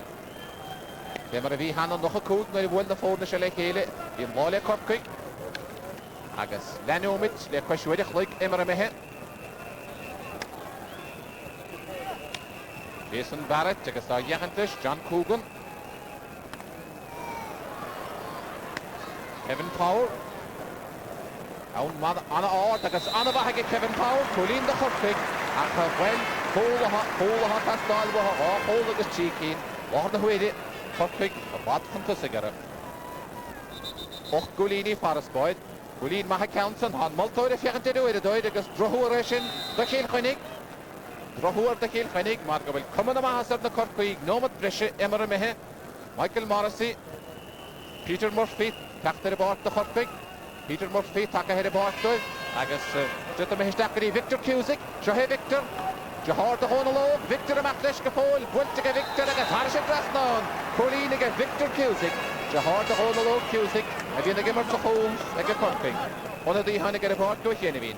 Bé mar a bhí hanan noch a cúd na bhfuil na fórna se le chéile í an bháile Corcaí agus leanúmid le coisúideach leig imar a mehe. Jason Barrett agus a dheachantais John Coogan. Kevin Powell. Awn anna áard agus anna bhaige Kevin Powell. Colín de Corcaí ach a bhain fólaha tastalbaha á fól agus tícín. Láhar na huiide Corcaí a bad chuntasagara. Och Gulíní Farasboid. Gulín maha Counson han maltóir a fiachantid uire dóid agus drohúir sin de Kilkenny. Drohúir de Kilkenny mar go bhfuil cumann amachasar na Corcaí nómad brise imar a mehe. Michael Morrissey. Peter Murphy tachtar a bát de Corcaí. Peter Murphy take ahead of Barstow. Agus just a mehistackery Victor Cusick. Shohe Victor. Jahar the Honolo. Victor Amachlesh Kapol. Buntige Victor agus Harsha Drasnon. Colleen again Victor Cusick. Jahar the Honolo Cusick. Again the Gimmer to Holmes. Again Corcaí. One of the Hanniger of Barstow Yenevin.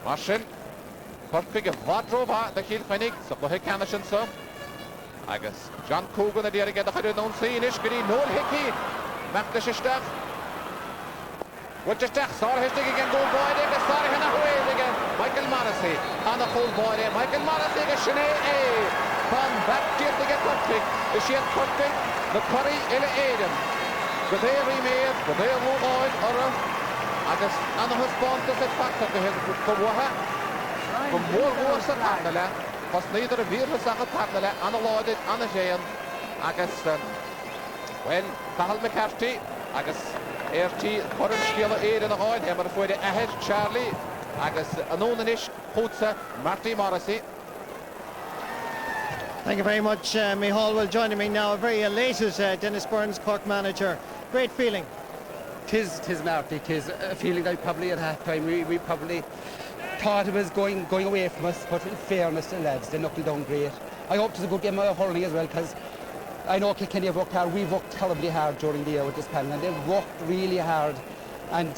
Marshall. Corcaí of Vadrova. The Kilkenny. So the Hickanashin so. Agus John Coogan a dhéir a chuir an sínis go dtí Noel Hickey Machtas Stech Bhuilte Stech sára heistigh igen dul báide agus sára hena huail igen Michael Morrissey anna chul báide Michael Morrissey agus sinné fan baptíocht ige Corcaí is siad Corcaí na choirí ile éideann go dtéir méad go dtéir lúgáid orra agus anna thuspáintas a facta go bhuatha go mór sa tarna le Pas neither a virus a tarnale anna láidid anna séan agus well Cathal McCarthy agus RT choran sciala éireann a gháid he mar fuide ahead Charlie agus anónanis Hútsa Marty Morrissey. Thank you very much, Micheál. Well, joining me now, a very elated Dennis Burns, Cork manager. Great feeling. Tis Marty, tis a feeling that probably at half time we probably thought it was going away from us, but in fairness to the lads, they knuckled down great. I hope it's a good game of hurling as well, because I know Kilkenny have worked hard. We've worked terribly hard during the year with this panel, and they've worked really hard. And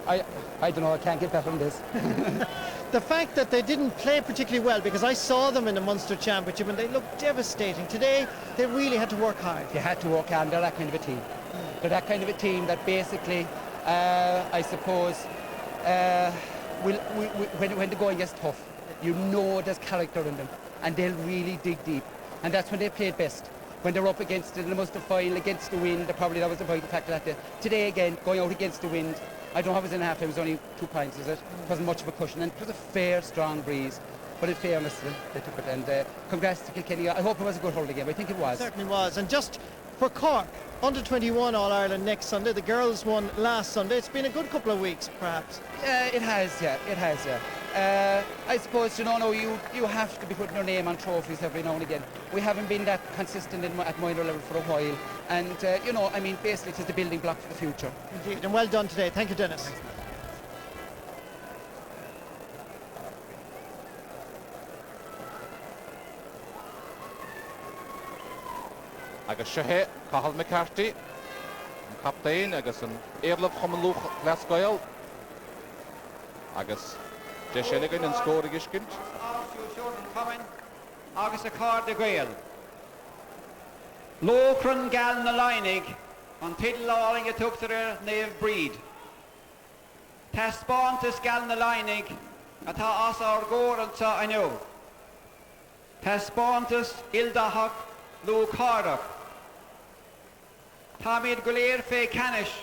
I don't know, I can't get better than this. The fact that they didn't play particularly well, because I saw them in the Munster Championship and they looked devastating. Today, they really had to work hard. They had to work hard, and they're that kind of a team. They're that kind of a team that basically, I suppose, when the going gets tough, you know there's character in them, and they'll really dig deep, and that's when they played best. When they're up against it in the Munster final, against the wind, probably that was the vital factor that day. Today again, going out against the wind, I don't know how it was in half time, it was only 2 points, is it? It wasn't much of a cushion, and it was a fair, strong breeze. But in fairness, they took it, and congrats to Kilkenny. I hope it was a good hurling game. I think it was. It certainly was. And just for Cork, under 21 All-Ireland next Sunday. The girls won last Sunday. It's been a good couple of weeks, perhaps. It has, yeah. I suppose, you know, you have to be putting your name on trophies every now and again. We haven't been that consistent at minor level for a while. And, you know, I mean, basically it's the building block for the future. Indeed, and well done today. Thank you, Dennis. agus Shahé Cathal McCarthy captain agus an Éirleh Chumanlúch Glasgow agus de Sheligan an scór igiscint agus a card de Gael. Locran gal na Leinig an tidláling a tuchtar nef breed. Ta spontas gal na Leinig a ta as ar gór an ta anio. Ta spontas ildahak lo cardach. Ta mid goléir fe canish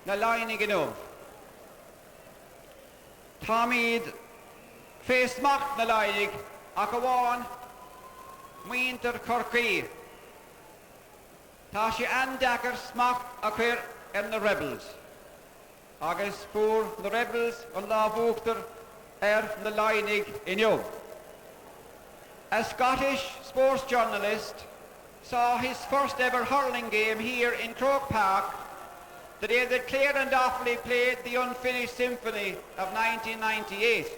na Leinig anio. Ta mid fe smach na Leinig ac awan mwynter Corky. Ta si andakar smach acwyr the rebels. Agus fwr the rebels on la vwgter the Leinig in yw. A Scottish sports journalist saw his first ever hurling game here in Croke Park the day that Clare and Offaly played the unfinished symphony of 1998.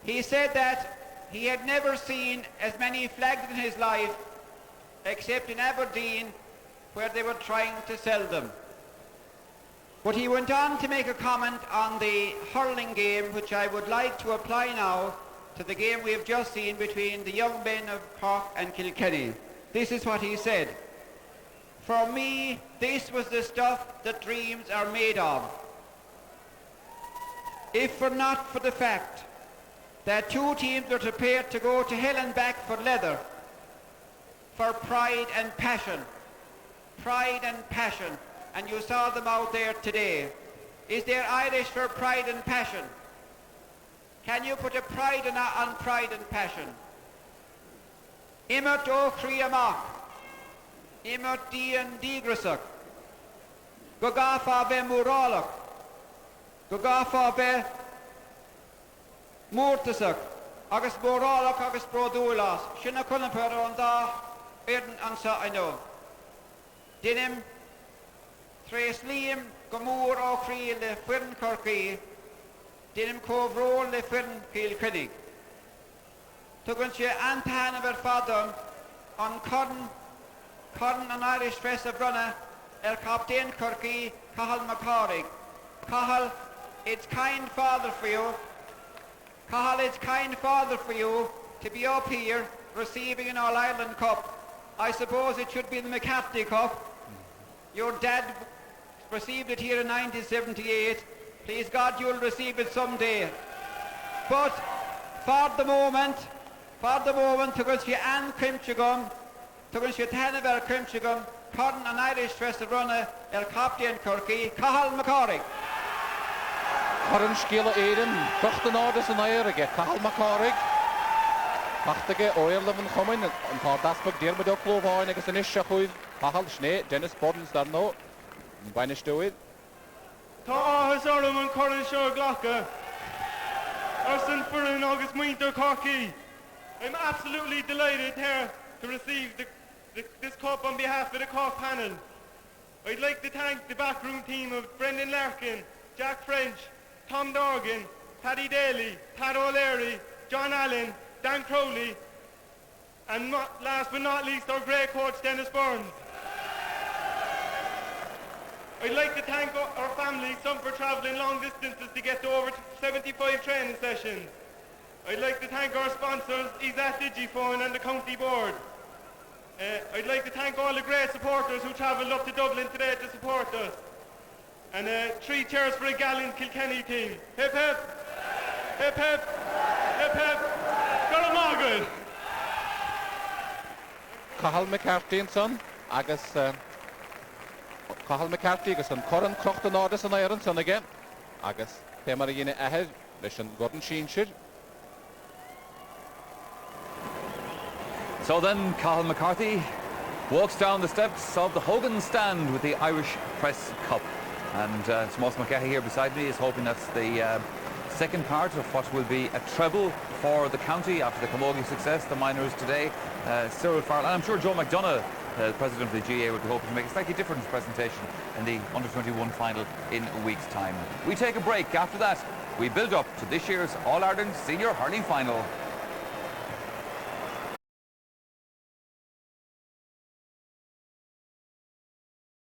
He said that he had never seen as many flags in his life except in Aberdeen where they were trying to sell them. But he went on to make a comment on the hurling game which I would like to apply now to the game we have just seen between the young men of Cork and Kilkenny. This is what he said. For me, this was the stuff that dreams are made of. If for not for the fact that two teams were prepared to go to hell and back for leather, for pride and passion, and you saw them out there today. Is there Irish for pride and passion? Can you put a pride on pride and passion? Immert o Kriamach, Immert Dian Digrasuk, Gogafa be Muralak, Gogafa be Murtasuk, Agus Muralak, Agus Brodulas, Shina Kunaper on da, Erden Ansa I know. Dinim, Tres Liam, Gomur o Cree le Fyrn Corky, Dinim Covrol le Fyrn Kilkenny. Tugan she Antan of Fadon on Codden an Irish Fest of Brunna, Captain Corky, Cahal McCorrig. Cahal, it's kind father for you. Cahal, it's kind father for you to be up here receiving an All-Ireland Cup. I suppose it should be the McCarthy Cup. Your dad received it here in 1978. Please God you'll receive it someday. But for the moment, tugan she an Crimchigum, tugan she Tanaver Crimchigum, Codden an Irish Fest of Runna, Captain Corky, Cahal McCorrig. Corrin Skila Aiden, Cochtan Orders and Iriga, Cahal McCorrig. Pachtige Oirleh van Chummin, and Pardasmuk Dermot O'Clovoin, agus an Ishachud, Cahal Schnee, Dennis Boddens Darno, Banish do it. Ta Ahas and Corrin Shore Glocka, Arson Furrin August Winter Corky. I'm absolutely delighted here to receive this cup on behalf of the Cork panel. I'd like to thank the backroom team of Brendan Larkin, Jack French, Tom Dorgan, Paddy Daly, Pat O'Leary, John Allen, Dan Crowley, and last but not least our great coach Dennis Burns. I'd like to thank our families, some for travelling long distances to get to over 75 training sessions. I'd like to thank our sponsors, ESAT Digiphone and the County Board. I'd like to thank all the great supporters who travelled up to Dublin today to support us. And 3 cheers for a gallant Kilkenny team. Hip hip! Hip hip! Hip hip! Good. Cahal McCarthy and son, agus Cahal McCarthy agus an Corrin Crochtan Orders and Iron son again, agus Temar Yine ahead, Mission Gordon Sheenshire. So then Cahal McCarthy walks down the steps of the Hogan stand with the Irish Press Cup. And Smoss McGahey here beside me is hoping that's the second part of what will be a treble for the county after the Camogie success, the minors today. Cyril Farrell, and I'm sure Joe McDonough, president of the GA, would be hoping to make a slightly different presentation in the under-21 final in a week's time. We take a break. After that, we build up to this year's All-Ireland Senior Hurling Final.